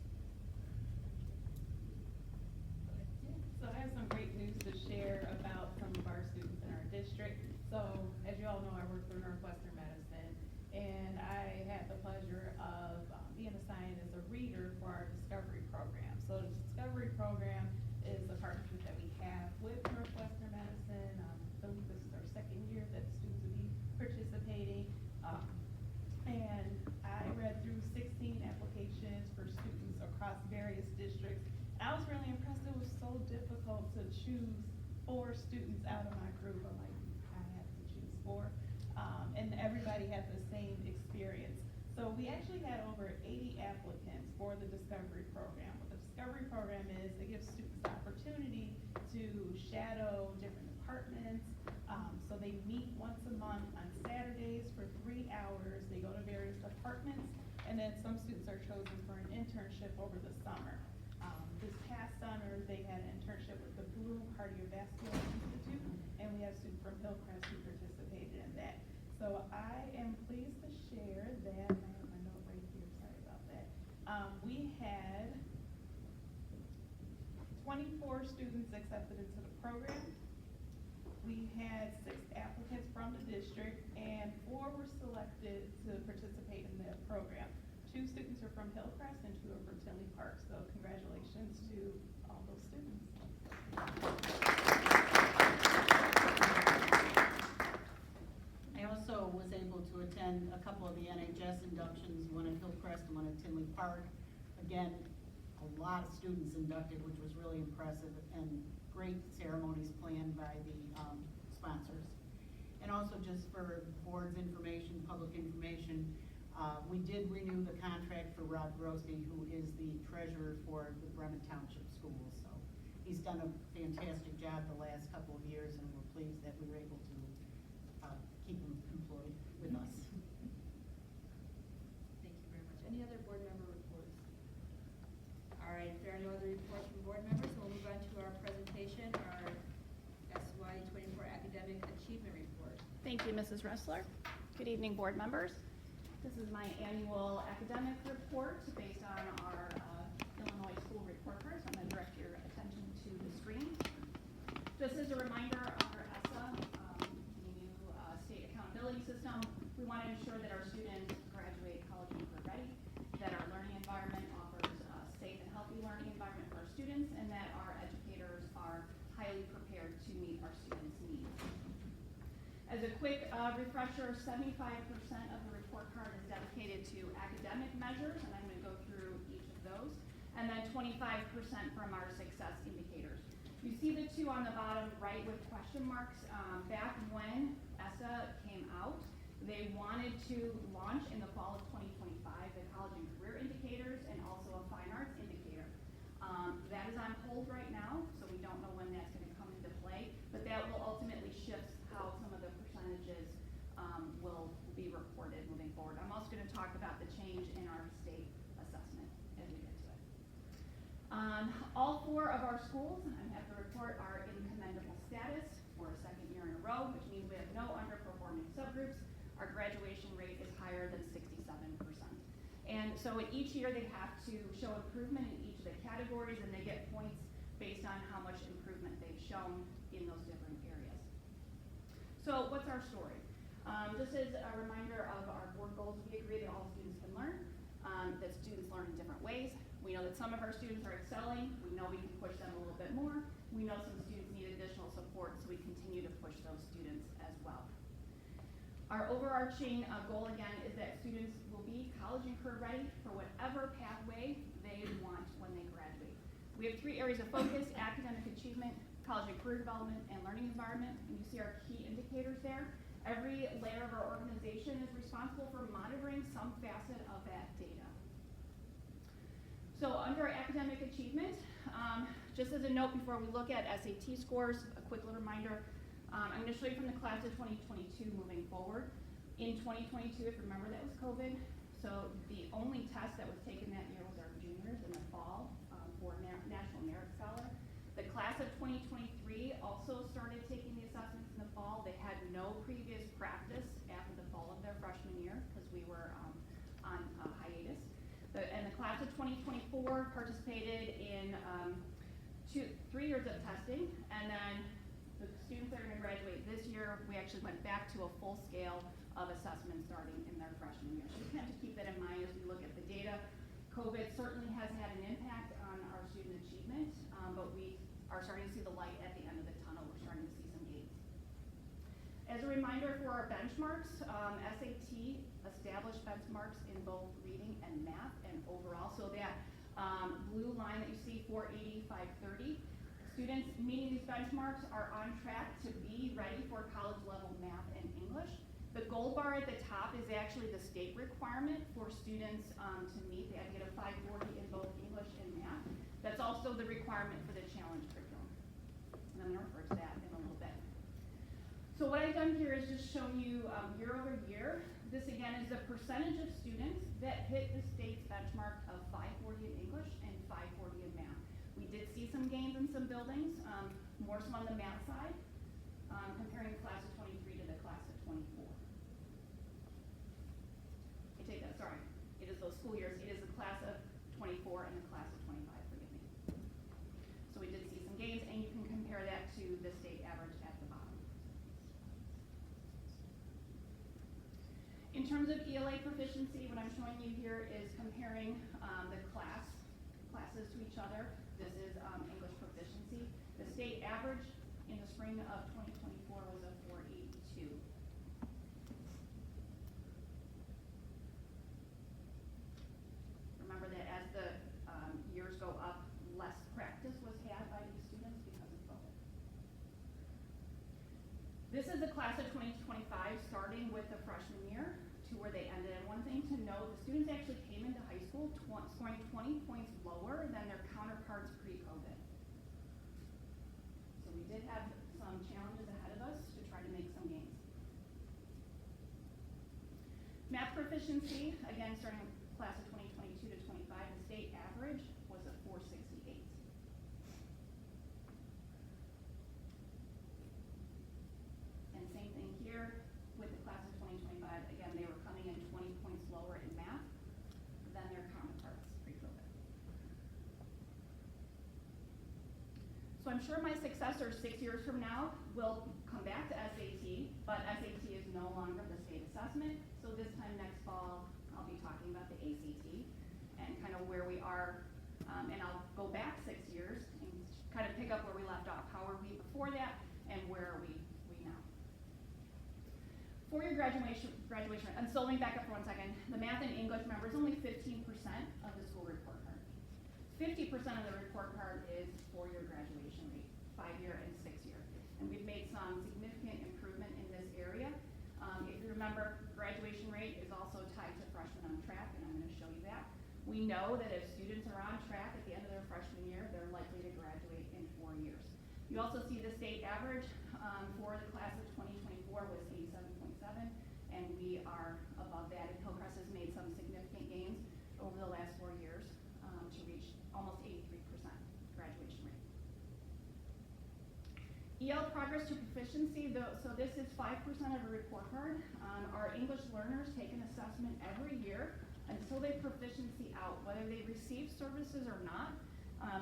Speaker 19: So I have some great news to share about some of our students in our district. So as you all know, I work for Northwestern Medicine, and I had the pleasure of being assigned as a reader for our Discovery Program. So the Discovery Program is a partnership that we have with Northwestern Medicine. I believe this is our 2nd year that students will be participating. And I read through 16 applications for students across various districts. I was really impressed. It was so difficult to choose 4 students out of my group. I'm like, I have to choose 4. And everybody had the same experience. So we actually had over 80 applicants for the Discovery Program. What the Discovery Program is, it gives students the opportunity to shadow different departments. So they meet once a month on Saturdays for 3 hours. They go to various departments, and then some students are chosen for an internship over the summer. This past summer, they had an internship with the Blue Cardiovascular Institute, and we have students from Hillcrest who participated in that. So I am pleased to share that, I have my note right here, sorry about that. We had 24 students accepted into the program. We had 6 applicants from the district, and 4 were selected to participate in that program. 2 students are from Hillcrest and 2 are from Tinley Park, so congratulations to all those students.
Speaker 3: I also was able to attend a couple of the NHS inductions, one at Hillcrest and one at Tinley Park. Again, a a lot of students inducted, which was really impressive, and great ceremonies planned by the sponsors. And also just for board's information, public information, we did renew the contract for Rob Grosky, who is the treasurer for the Bremen Township Schools. So he's done a fantastic job the last couple of years, and we're pleased that we were able to keep him employed with us.
Speaker 1: Thank you very much. Any other board member reports? All right, if there are no other reports from board members, we'll move on to our presentation, our SY 24 Academic Achievement Report.
Speaker 20: Thank you, Mrs. Ressler. Good evening, board members. This is my annual academic report based on our Illinois school report cards. I'm going to direct your attention to the screen. Just as a reminder, under ESSA, the new state accountability system, we want to ensure that our students graduate college and career ready, that our learning environment offers a safe and healthy learning environment for our students, and that our educators are highly prepared to meet our students' needs. As a quick refresher, 75% of the report card is dedicated to academic measures, and I'm going to go through each of those, and then 25% from our success indicators. You see the two on the bottom right with question marks. Back when ESSA came out, they wanted to launch in the fall of 2025 the college and career indicators and also a fine arts indicator. That is on hold right now, so we don't know when that's going to come into play, but that will ultimately shift how some of the percentages will be reported moving forward. I'm also going to talk about the change in our state assessment as we get to it. All four of our schools, I'm happy to report, are in commendable status for a second year in a row, which means we have no underperforming subgroups. Our graduation rate is higher than 67%. And so in each year they have to show improvement in each of the categories, and they get points based on how much improvement they've shown in those different areas. So what's our story? Just as a reminder of our board goals, we agree that all students can learn, that students learn in different ways. We know that some of our students are excelling. We know we can push them a little bit more. We know some students need additional support, so we continue to push those students as well. Our overarching goal, again, is that students will be college and career ready for whatever pathway they want when they graduate. We have 3 areas of focus: academic achievement, college and career development, and learning environment. And you see our key indicators there. Every layer of our organization is responsible for monitoring some facet of that data. So under academic achievement, just as a note before we look at SAT scores, a quick little reminder, I'm going to show you from the class of 2022 moving forward. In 2022, if you remember, that was COVID, so the only test that was taken that year was our juniors in the fall for National Merit Scholar. The class of 2023 also started taking the assessments in the fall. They had no previous practice after the fall of their freshman year because we were on hiatus. And the class of 2024 participated in 3 years of testing, and then the students that are going to graduate this year, we actually went back to a full scale of assessment starting in their freshman year. So we have to keep that in mind as we look at the data. COVID certainly has had an impact on our student achievement, but we are starting to see the light at the end of the tunnel. We're starting to see some gains. As a reminder for our benchmarks, SAT established benchmarks in both reading and math and overall. So that blue line that you see, 480, 530, students meeting these benchmarks are on track to be ready for college level math and English. The gold bar at the top is actually the state requirement for students to meet. They have to get a 540 in both English and math. That's also the requirement for the challenge curriculum. And I'm going to refer to that in a little bit. So what I've done here is just shown you year over year. This again is the percentage of students that hit the state's benchmark of 540 in English and 540 in math. We did see some gains in some buildings, more so on the math side, comparing the class of 23 to the class of 24. I take that, sorry. It is those school years. It is the class of 24 and the class of 25, forgive me. So we did see some gains, and you can compare that to the state average at the bottom. In terms of ELA proficiency, what I'm showing you here is comparing the classes to each other. This is English proficiency. The state average in the spring of 2024 was a 482. Remember that as the years go This is the class of 2025, starting with the freshman year to where they ended. And one thing to note, the students actually came into high school scoring 20 points lower than their counterparts pre-COVID. So we did have some challenges ahead of us to try to make some gains. Math proficiency, again, starting with class of 2022 to 25, the state average was a 468. And same thing here with the class of 2025. Again, they were coming in 20 points lower in math than their counterparts pre-COVID. So I'm sure my successor 6 years from now will come back to SAT, but SAT is no longer the state assessment. So this time next fall, I'll be talking about the ACT and kind of where we are. And I'll go back 6 years and kind of pick up where we left off. How were we before that and where are we now? For your graduation rate, and so let me back up for 1 second. The math and English, remember, is only 15% of the school report card. 50% of the report card is for your graduation rate, 5-year and 6-year. And we've made some significant improvement in this area. If you remember, graduation rate is also tied to freshmen on track, and I'm going to show you that. We know that if students are on track at the end of their freshman year, they're likely to graduate in 4 years. You also see the state average for the class of 2024 was 87.7, and we are above that. And Hillcrest has made some significant gains over the last 4 years to reach almost 83% graduation rate. EL progress to proficiency, so this is 5% of a report card. Our English learners take an assessment every year until they proficiency out. Whether they receive services or not,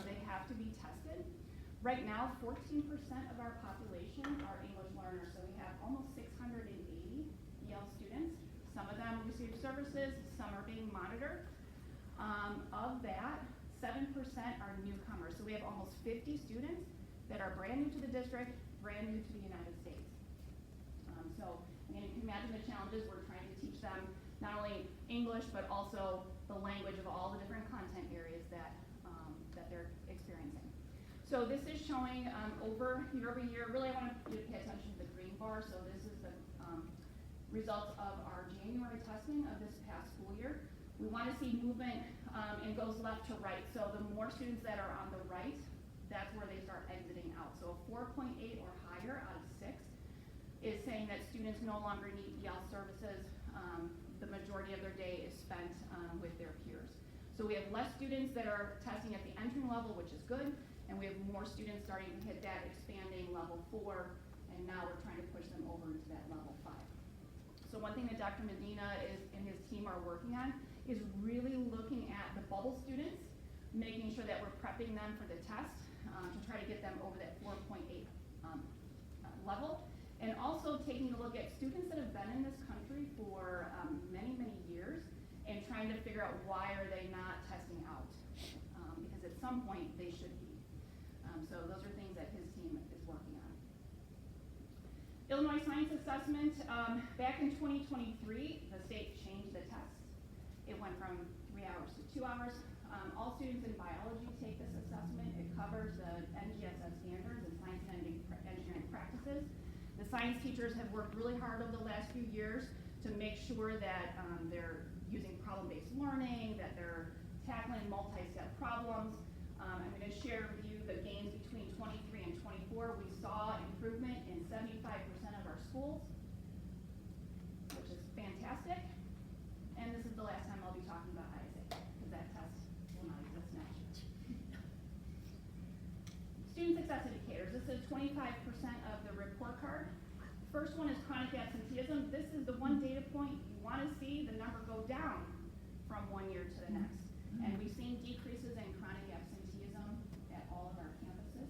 Speaker 20: they have to be tested. Right now, 14% of our population are English learners, so we have almost 680 EL students. Some of them receive services, some are being monitored. Of that, 7% are newcomers, so we have almost 50 students that are brand new to the district, brand new to the United States. So, again, you can imagine the challenges. We're trying to teach them not only English, but also the language of all the different content areas that they're experiencing. So this is showing over year over year. Really, I want you to pay attention to the green bar. So this is the results of our January testing of this past school year. We want to see movement and goes left to right. So the more students that are on the right, that's where they start exiting out. So a 4.8 or higher out of 6 is saying that students no longer need EL services. The majority of their day is spent with their peers. So we have less students that are testing at the entering level, which is good, and we have more students starting to hit that expanding level 4, and now we're trying to push them over into that level 5. So one thing that Dr. Medina and his team are working on is really looking at the bubble students, making sure that we're prepping them for the test to try to get them over that 4.8 level. And also taking a look at students that have been in this country for many, many years and trying to figure out why are they not testing out. Because at some point they should be. So those are things that his team is working on. Illinois Science Assessment, back in 2023, the state changed the test. It went from 3 hours to 2 hours. All students in biology take this assessment. It covers the NGSS standards and science and engineering practices. The science teachers have worked really hard over the last few years to make sure that they're using problem-based learning, that they're tackling multi-step problems. I'm going to share with you the gains between 23 and 24. We saw improvement in 75% of our schools, which is fantastic. And this is the last time I'll be talking about ISA, because that test will not exist next year. Student success indicators. This is 25% of the report card. First one is chronic absenteeism. This is the one data point you want to see the number go down from 1 year to the next. And we've seen decreases in chronic absenteeism at all of our campuses,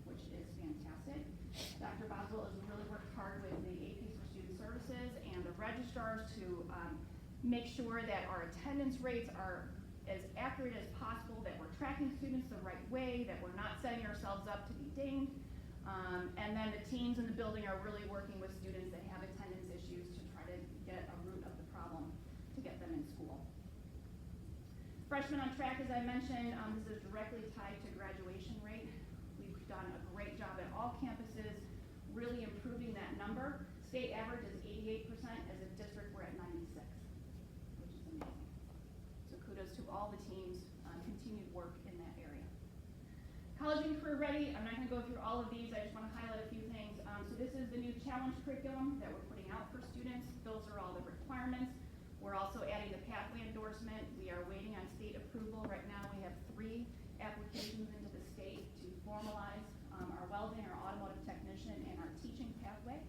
Speaker 20: which is fantastic. Dr. Boswell has really worked hard with the APs for Student Services and the registrars to make sure that our attendance rates are as accurate as possible, that we're tracking students the right way, that we're not setting ourselves up to be dinged. And then the teams in the building are really working with students that have attendance issues to try to get a root of the problem to get them in school. Freshmen on track, as I mentioned, this is directly tied to graduation rate. We've done a great job at all campuses, really improving that number. State average is 88%. As a district, we're at 96, which is amazing. So kudos to all the teams, continued work in that area. College and Career Ready, I'm not going to go through all of these. I just want to highlight a few things. So this is the new challenge curriculum that we're putting out for students. Those are all the requirements. We're also adding the pathway endorsement. We are waiting on state approval. Right now we have 3 applications into the state to formalize our welding, our automotive technician, and our teaching pathway.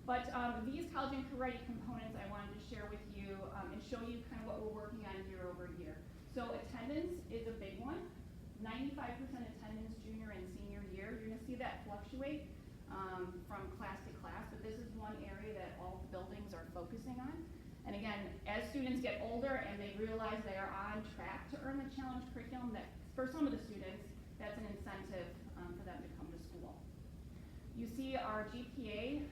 Speaker 20: But these college and career ready components I wanted to share with you and show you kind of what we're working on year over year. So attendance is a big one. 95% attendance junior and senior year. You're going to see that fluctuate from class to class, but this is one area that all buildings are focusing on. And again, as students get older and they realize they are on track to earn the challenge curriculum, that for some of the students, that's an incentive for them to come to school. You see our GPA,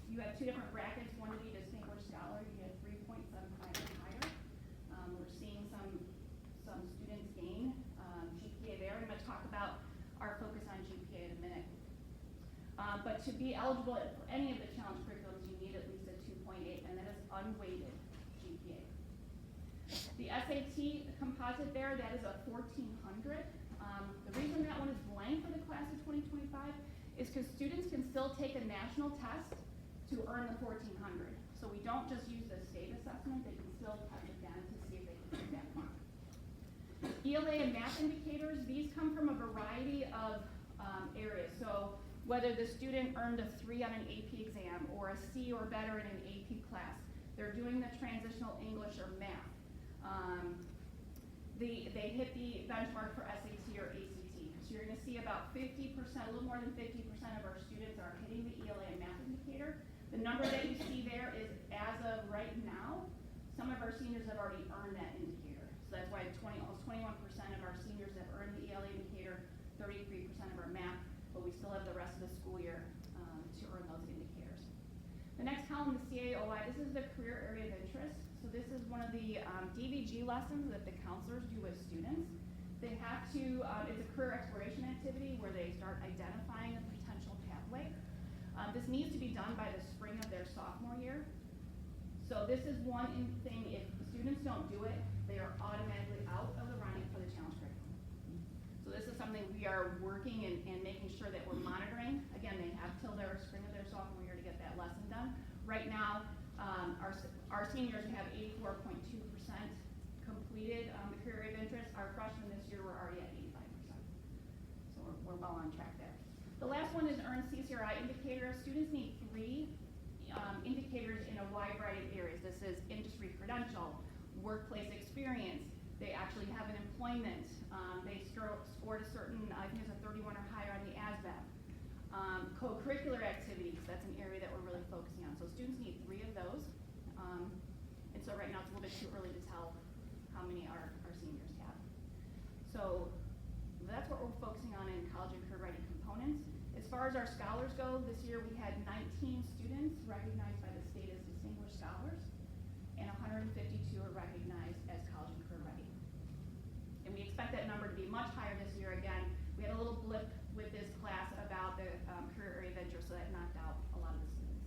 Speaker 20: you have 2 different brackets, one to be distinguished scholar, you get 3.75 or higher. We're seeing some students gain GPA there. I'm going to talk about our focus on GPA in a minute. But to be eligible for any of the challenge curriculums, you need at least a 2.8, and that is unweighted GPA. The SAT composite there, that is a 1400. The reason that one is blank for the class of 2025 is because students can still take a national test to earn the 1400. So we don't just use the state assessment, they can still test again to see if they can get that mark. ELA and math indicators, these come from a variety of areas. So whether the student earned a 3 on an AP exam or a C or better in an AP class, they're doing the transitional English or math. They hit the benchmark for SAT or ACT. So you're going to see about 50%, a little more than 50% of our students are hitting the ELA and math indicator. The number that you see there is as of right now. Some of our seniors have already earned that indicator. So that's why almost 21% of our seniors have earned the ELA indicator, 33% of our math, but we still have the rest of the school year to earn those indicators. The next column, the CAOI, this is the career area of interest. So this is one of the DVG lessons that the counselors do with students. They have to, it's a career exploration activity where they start identifying a potential pathway. This needs to be done by the spring of their sophomore year. So this is one thing, if students don't do it, they are automatically out of the running for the challenge curriculum. So this is something we are working and making sure that we're monitoring. Again, they have till their spring of their sophomore year to get that lesson done. Right now, our seniors have 84.2% completed the career area of interest. Our freshmen this year were already at 85%. So we're well on track there. The last one is earned CCRI indicator. Students need 3 indicators in a wide variety of areas. This is industry credential, workplace experience. They actually have an employment. They scored a certain, I think it's a 31 or higher on the ASVAB. Co-curricular activities, that's an area that we're really focusing on. So students need 3 of those. And so right now it's a little bit too early to tell how many our seniors have. So that's what we're focusing on in college and career ready components. As far as our scholars go, this year we had 19 students recognized by the state as distinguished scholars, and 152 are recognized as college and career ready. And we expect that number to be much higher this year. Again, we had a little blip with this class about the career area of interest, so that knocked out a lot of the students.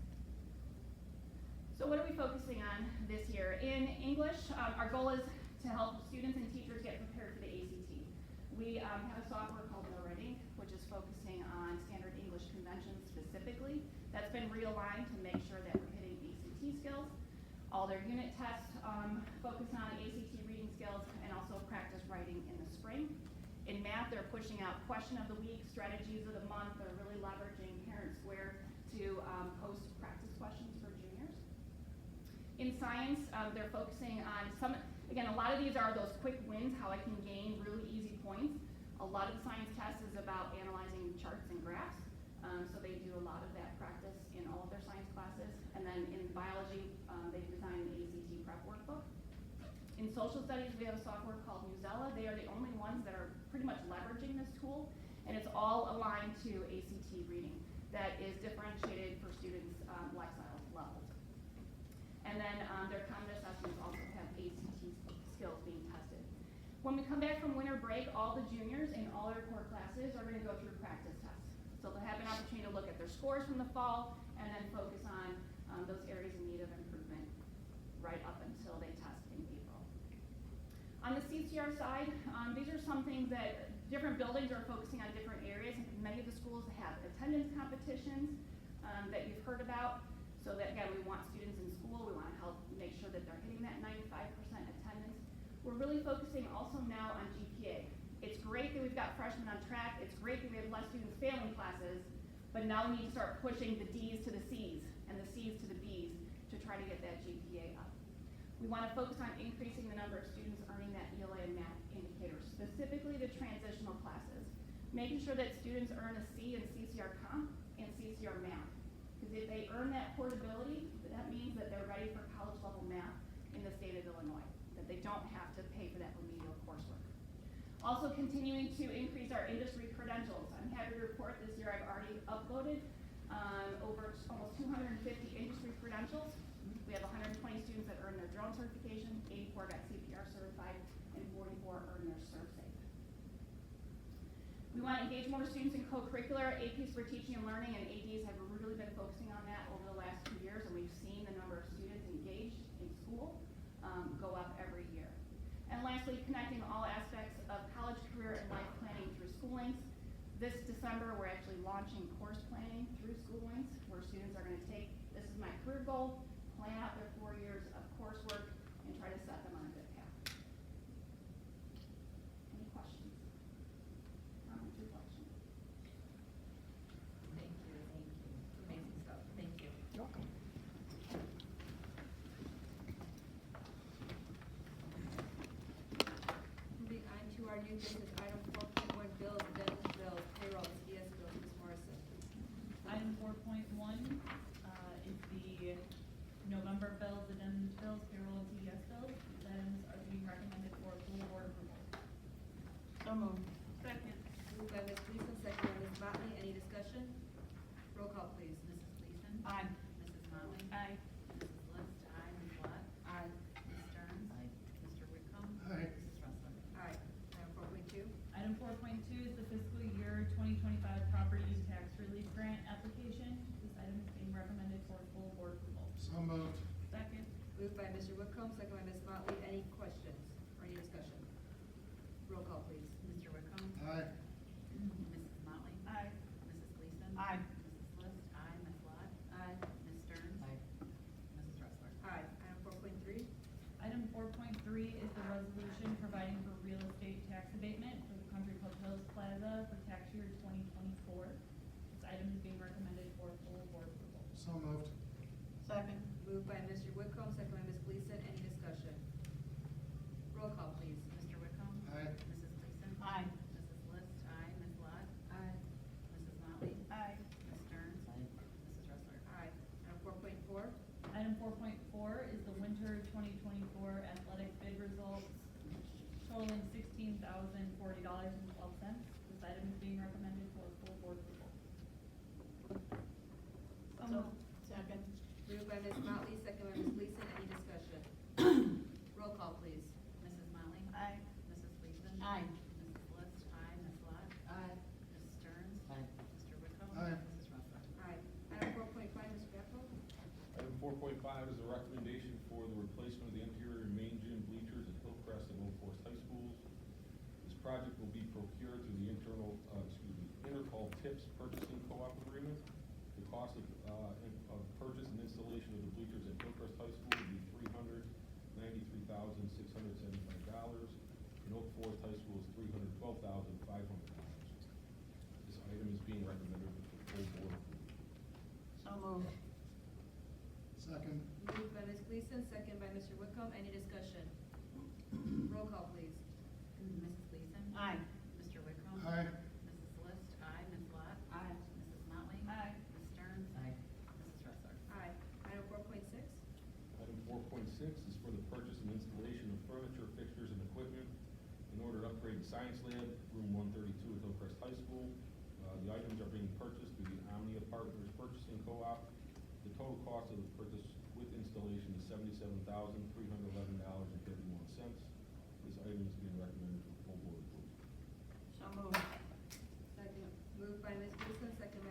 Speaker 20: So what are we focusing on this year? In English, our goal is to help students and teachers get prepared for the ACT. We have a software called NoReady, which is focusing on standard English conventions specifically. That's been realigned to make sure that we're hitting ACT skills. All their unit tests focus on ACT reading skills and also practice writing in the spring. In math, they're pushing out question of the week, strategies of the month. They're really leveraging Parent Square to post practice questions for juniors. In science, they're focusing on again, a lot of these are those quick wins, how I can gain really easy points. A lot of the science test is about analyzing charts and graphs. So they do a lot of that practice in all of their science classes. And then in biology, they've designed the ACT prep workbook. In social studies, we have a software called Newsella. They are the only ones that are pretty much leveraging this tool, and it's all aligned to ACT reading that is differentiated for students' lifestyle levels. And then their common assessments also have ACT skills being tested. When we come back from winter break, all the juniors in all our core classes are going to go through practice tests. So they'll have an opportunity to look at their scores from the fall and then focus on those areas in need of improvement right up until they test in April. On the CCR side, these are some things that different buildings are focusing on different areas. Many of the schools have attendance competitions that you've heard about. So that, again, we want students in school. We want to help make sure that they're hitting that 95% attendance. We're really focusing also now on GPA. It's great that we've got freshmen on track. It's great that we have less students failing classes, but now we need to start pushing the D's to the C's and the C's to the B's to try to get that GPA up. We want to focus on increasing the number of students earning that ELA and math indicator, specifically the transitional classes, making sure that students earn a C in CCR Comp and CCR Math. Because if they earn that portability, that means that they're ready for college level math in the state of Illinois, that they don't have to pay for that remedial coursework. Also continuing to increase our industry credentials. I'm happy to report this year I've already uploaded over almost 250 industry credentials. We have 120 students that earned their drone certification, 84 got CPR certified, and 44 earned their CertSafe. We want to engage more students in co-curricular. APs for teaching and learning and ADs have really been focusing on that over the last 2 years, and we've seen the number of students engaged in school go up every year. And lastly, connecting all aspects of college, career, and life planning through schoolings. This December, we're actually launching course planning through schoolings, where students are going to take, this is my career goal, plan out their 4 years of coursework, and try to set them on a good path. Any questions? Comments, reflections?
Speaker 2: Thank you. Amazing stuff. Thank you.
Speaker 6: You're welcome.
Speaker 1: Moving on to our new business, item 4.1, bills, addendums, bills, payroll, CS bills, Ms. Morrison.
Speaker 21: Item 4.1 is the November bills, addendums bills, payroll, and TDS bills. These items are being recommended for full board approval.
Speaker 3: So moved.
Speaker 1: Second. Moved by Ms. Gleason, second by Ms. Motley. Any discussion? Roll call, please.
Speaker 2: Mrs. Gleason?
Speaker 3: Aye.
Speaker 2: Mrs. Motley?
Speaker 21: Aye.
Speaker 2: Mrs. List? Aye. Ms. Lot?
Speaker 1: Aye.
Speaker 2: Ms. Stearns? Aye. Mr. Whitcomb?
Speaker 18: Aye.
Speaker 2: Mrs. Wrestler?
Speaker 1: Aye. Item 4.2.
Speaker 21: Item 4.2 is the fiscal year 2025 property tax relief grant application. This item is being recommended for full board approval.
Speaker 18: So moved.
Speaker 21: Second.
Speaker 1: Moved by Mr. Whitcomb, second by Ms. Motley. Any questions or any discussion? Roll call, please.
Speaker 2: Mr. Whitcomb?
Speaker 18: Aye.
Speaker 2: Mrs. Motley?
Speaker 21: Aye.
Speaker 2: Mrs. Gleason?
Speaker 3: Aye.
Speaker 2: Mrs. List? Aye. Ms. Lot?
Speaker 1: Aye.
Speaker 2: Ms. Stearns? Aye. Mrs. Wrestler?
Speaker 1: Aye. Item 4.3.
Speaker 21: Item 4.3 is the resolution providing for real estate tax abatement for the Country Club Hills Plaza for tax year 2024. This item is being recommended for full board approval.
Speaker 18: So moved.
Speaker 3: Second.
Speaker 1: Moved by Mr. Whitcomb, second by Ms. Gleason. Any discussion? Roll call, please.
Speaker 2: Mr. Whitcomb?
Speaker 18: Aye.
Speaker 2: Mrs. Gleason?
Speaker 3: Aye.
Speaker 2: Mrs. List? Aye. Ms. Lot?
Speaker 1: Aye.
Speaker 2: Mrs. Motley?
Speaker 21: Aye.
Speaker 2: Ms. Stearns? Aye. Mrs. Wrestler?
Speaker 1: Aye. Item 4.4.
Speaker 21: Item 4.4 is the winter 2024 athletic bid results totaling $16,040.12. This item is being recommended for full board approval.
Speaker 3: Second.
Speaker 1: Moved by Ms. Motley, second by Ms. Gleason. Any discussion? Roll call, please.
Speaker 2: Mrs. Motley?
Speaker 21: Aye.
Speaker 2: Mrs. Gleason?
Speaker 3: Aye.
Speaker 2: Mrs. List? Aye. Ms. Lot?
Speaker 1: Aye.
Speaker 2: Ms. Stearns? Aye. Mr. Whitcomb?
Speaker 18: Aye.
Speaker 2: Mrs. Wrestler?
Speaker 1: Aye. Item 4.5, Mr. Beppo.
Speaker 22: Item 4.5 is a recommendation for the replacement of the interior main gym bleachers at Hillcrest and Old Forest High Schools. This project will be procured through the Intercall Tips Purchasing Co-op Agreement. The cost of purchase and installation of the bleachers at Hillcrest High School will be $393,675. And Oak Forest High School is $312,500. This item is being recommended for full board approval.
Speaker 3: So moved.
Speaker 18: Second.
Speaker 1: Moved by Ms. Gleason, second by Mr. Whitcomb. Any discussion? Roll call, please.
Speaker 2: Mrs. Gleason?
Speaker 3: Aye.
Speaker 2: Mr. Whitcomb?
Speaker 18: Aye.
Speaker 2: Mrs. List? Aye. Ms. Lot?
Speaker 1: Aye.
Speaker 2: Mrs. Motley?
Speaker 21: Aye.
Speaker 2: Ms. Stearns? Aye. Mrs. Wrestler?
Speaker 1: Aye. Item 4.6.
Speaker 22: Item 4.6 is for the purchase and installation of furniture, fixtures, and equipment in order to upgrade the science lab, room 132 at Hillcrest High School. The items are being purchased through the Omnia Partners Purchasing Co-op. The total cost of the purchase with installation is $77,311.51. This item is being recommended for full board approval.
Speaker 3: So moved.
Speaker 1: Second. Moved by Ms. Gleason, second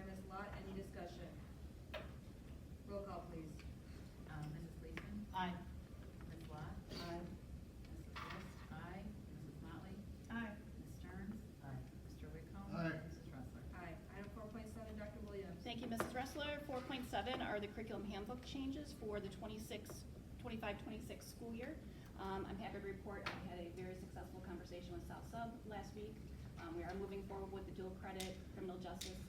Speaker 20: Dressler. 4.7 are the curriculum handbook changes for the 25-26 school year. I'm happy to report I had a very successful conversation with South Sub last week. We are moving forward with the dual credit criminal justice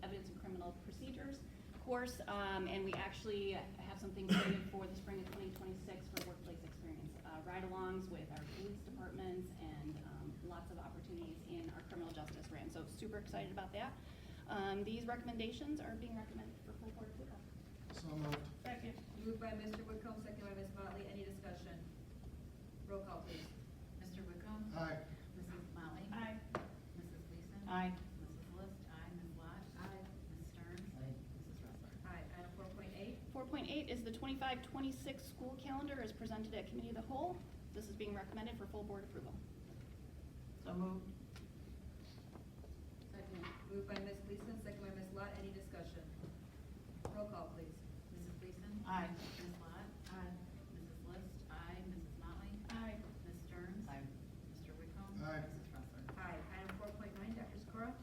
Speaker 20: evidence and criminal procedures course, and we actually have some things slated for the spring of 2026 for workplace experience, ride-alongs with our police departments, and lots of opportunities in our criminal justice brand. So super excited about that. These recommendations are being recommended for full board approval.
Speaker 18: So moved.
Speaker 1: Second. Moved by Mr. Whitcomb, second by Ms. Motley. Any discussion? Roll call, please.
Speaker 2: Mr. Whitcomb?
Speaker 18: Aye.
Speaker 2: Mrs. Motley?
Speaker 1: Aye.
Speaker 2: Mrs. Gleason?
Speaker 3: Aye.
Speaker 2: Mrs. List? Aye. Ms. Lot?
Speaker 1: Aye.
Speaker 2: Ms. Stearns?
Speaker 15: Aye.
Speaker 2: Mrs. Dressler?
Speaker 1: Aye. Item 4.8.
Speaker 20: 4.8 is the 25-26 school calendar as presented at committee of the whole. This is being recommended for full board approval.
Speaker 3: So moved.
Speaker 1: Second. Moved by Ms. Gleason, second by Ms. Lot. Any discussion? Roll call, please.
Speaker 2: Mrs. Gleason?
Speaker 3: Aye.
Speaker 2: Ms. Lot?
Speaker 1: Aye.
Speaker 2: Mrs. List? Aye. Mrs. Motley?
Speaker 1: Aye.
Speaker 2: Ms. Stearns?
Speaker 15: Aye.
Speaker 2: Mr. Whitcomb?
Speaker 18: Aye.
Speaker 2: Mrs. Dressler?
Speaker 1: Aye. Item 4.9, Dr. Sikora?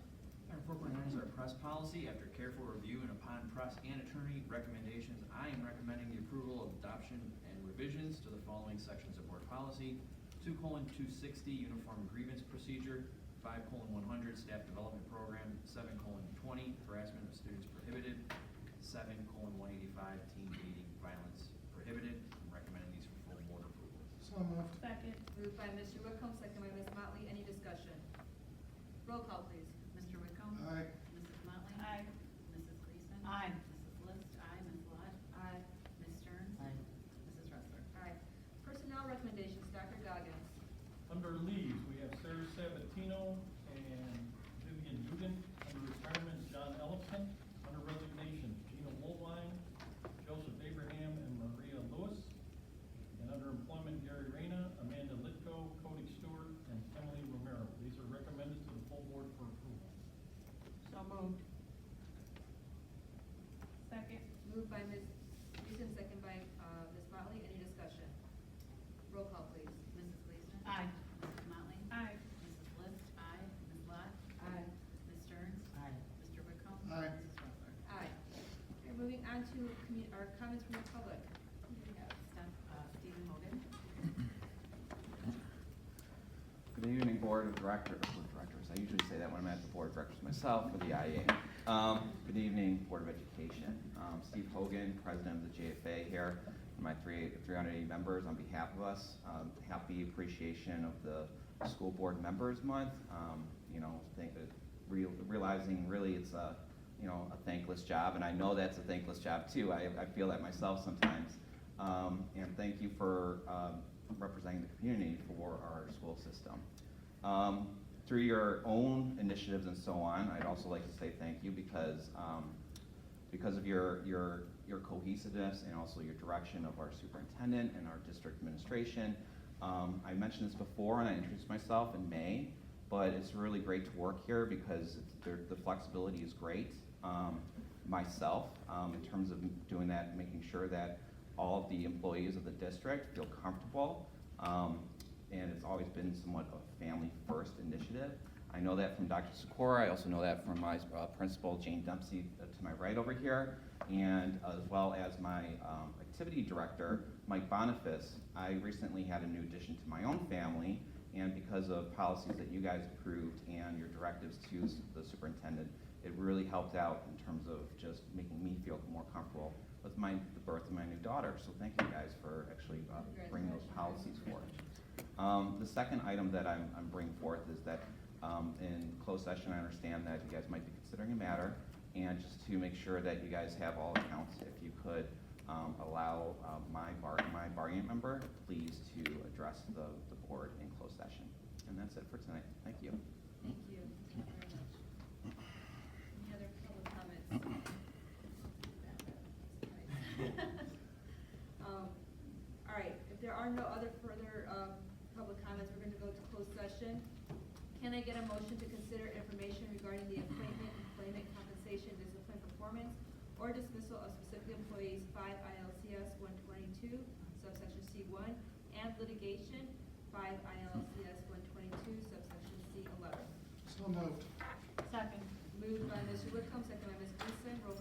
Speaker 5: Item 4.9 is our press policy. After careful review and upon press and attorney recommendations, I am recommending the approval of adoption and revisions to the following sections of board policy. 2:260 uniform grievance procedure, 5:100 staff development program, 7:20 harassment of students prohibited, 7:185 teen dating violence prohibited. I'm recommending these for full board approval.
Speaker 18: So moved.
Speaker 1: Second. Moved by Mr. Whitcomb, second by Ms. Motley. Any discussion? Roll call, please.
Speaker 2: Mr. Whitcomb?
Speaker 18: Aye.
Speaker 2: Mrs. Motley?
Speaker 1: Aye.
Speaker 2: Mrs. Gleason?
Speaker 3: Aye.
Speaker 2: Mrs. List? Aye. Ms. Lot?
Speaker 1: Aye.
Speaker 2: Ms. Stearns?
Speaker 15: Aye.
Speaker 2: Mrs. Dressler?
Speaker 1: Aye. Personnel recommendations, Dr. Goggins.
Speaker 4: Under leaves, we have Sarah Sabatino and Vivian Dugan. Under retirement, John Ellison. Under resignation, Gina Woolwine, Joseph Abraham, and Maria Lewis. And under employment, Gary Reyna, Amanda Litko, Cody Stewart, and Emily Romero. These are recommended to the full board for approval.
Speaker 3: So moved.
Speaker 1: Second. Moved by Ms. Gleason, second by Ms. Motley. Any discussion? Roll call, please.
Speaker 2: Mrs. Gleason?
Speaker 3: Aye.
Speaker 2: Mrs. Motley?
Speaker 1: Aye.
Speaker 2: Mrs. List? Aye. Ms. Lot?
Speaker 1: Aye.
Speaker 2: Ms. Stearns?
Speaker 15: Aye.
Speaker 2: Mr. Whitcomb?
Speaker 18: Aye.
Speaker 2: Mrs. Dressler?
Speaker 1: Aye. Okay, moving on to our comments from the public.
Speaker 2: We have Stephen Hogan.
Speaker 7: Good evening, Board of Directors. I usually say that when I'm at the Board of Directors myself for the IA. Good evening, Board of Education. Steve Hogan, President of the JFA here, and my 380 members on behalf of us. Happy appreciation of the School Board Members Month. Realizing really it's a thankless job, and I know that's a thankless job too. I feel that myself sometimes. And thank you for representing the community for our school system. Through your own initiatives and so on, I'd also like to say thank you because of your cohesiveness and also your direction of our superintendent and our district administration. I mentioned this before and I introduced myself in May, but it's really great to work here because the flexibility is great. Myself, in terms of doing that, making sure that all of the employees of the district feel comfortable. And it's always been somewhat of a family-first initiative. I know that from Dr. Sikora. I also know that from my principal, Jane Dempsey, to my right over here, and as well as my activity director, Mike Boniface. I recently had a new addition to my own family, and because of policies that you guys approved and your directives to the superintendent, it really helped out in terms of just making me feel more comfortable with the birth of my new daughter. So thank you guys for actually bringing those policies forward. The second item that I'm bringing forth is that in closed session, I understand that you guys might be considering a matter, and just to make sure that you guys have all accounts, if you could allow my bargaining member, please to address the board in closed session. And that's it for tonight. Thank you.
Speaker 1: Thank you. Thank you very much. Any other public comments? All right, if there are no other further public comments, we're going to go to closed session. Can I get a motion to consider information regarding the appointment, employment, compensation, discipline, performance, or dismissal of specific employees, 5 ILCS 122, subsection C1, and litigation, 5 ILCS 122, subsection C11.
Speaker 18: So moved.
Speaker 3: Second.
Speaker 1: Moved by Mr. Whitcomb, second by Ms. Gleason. Roll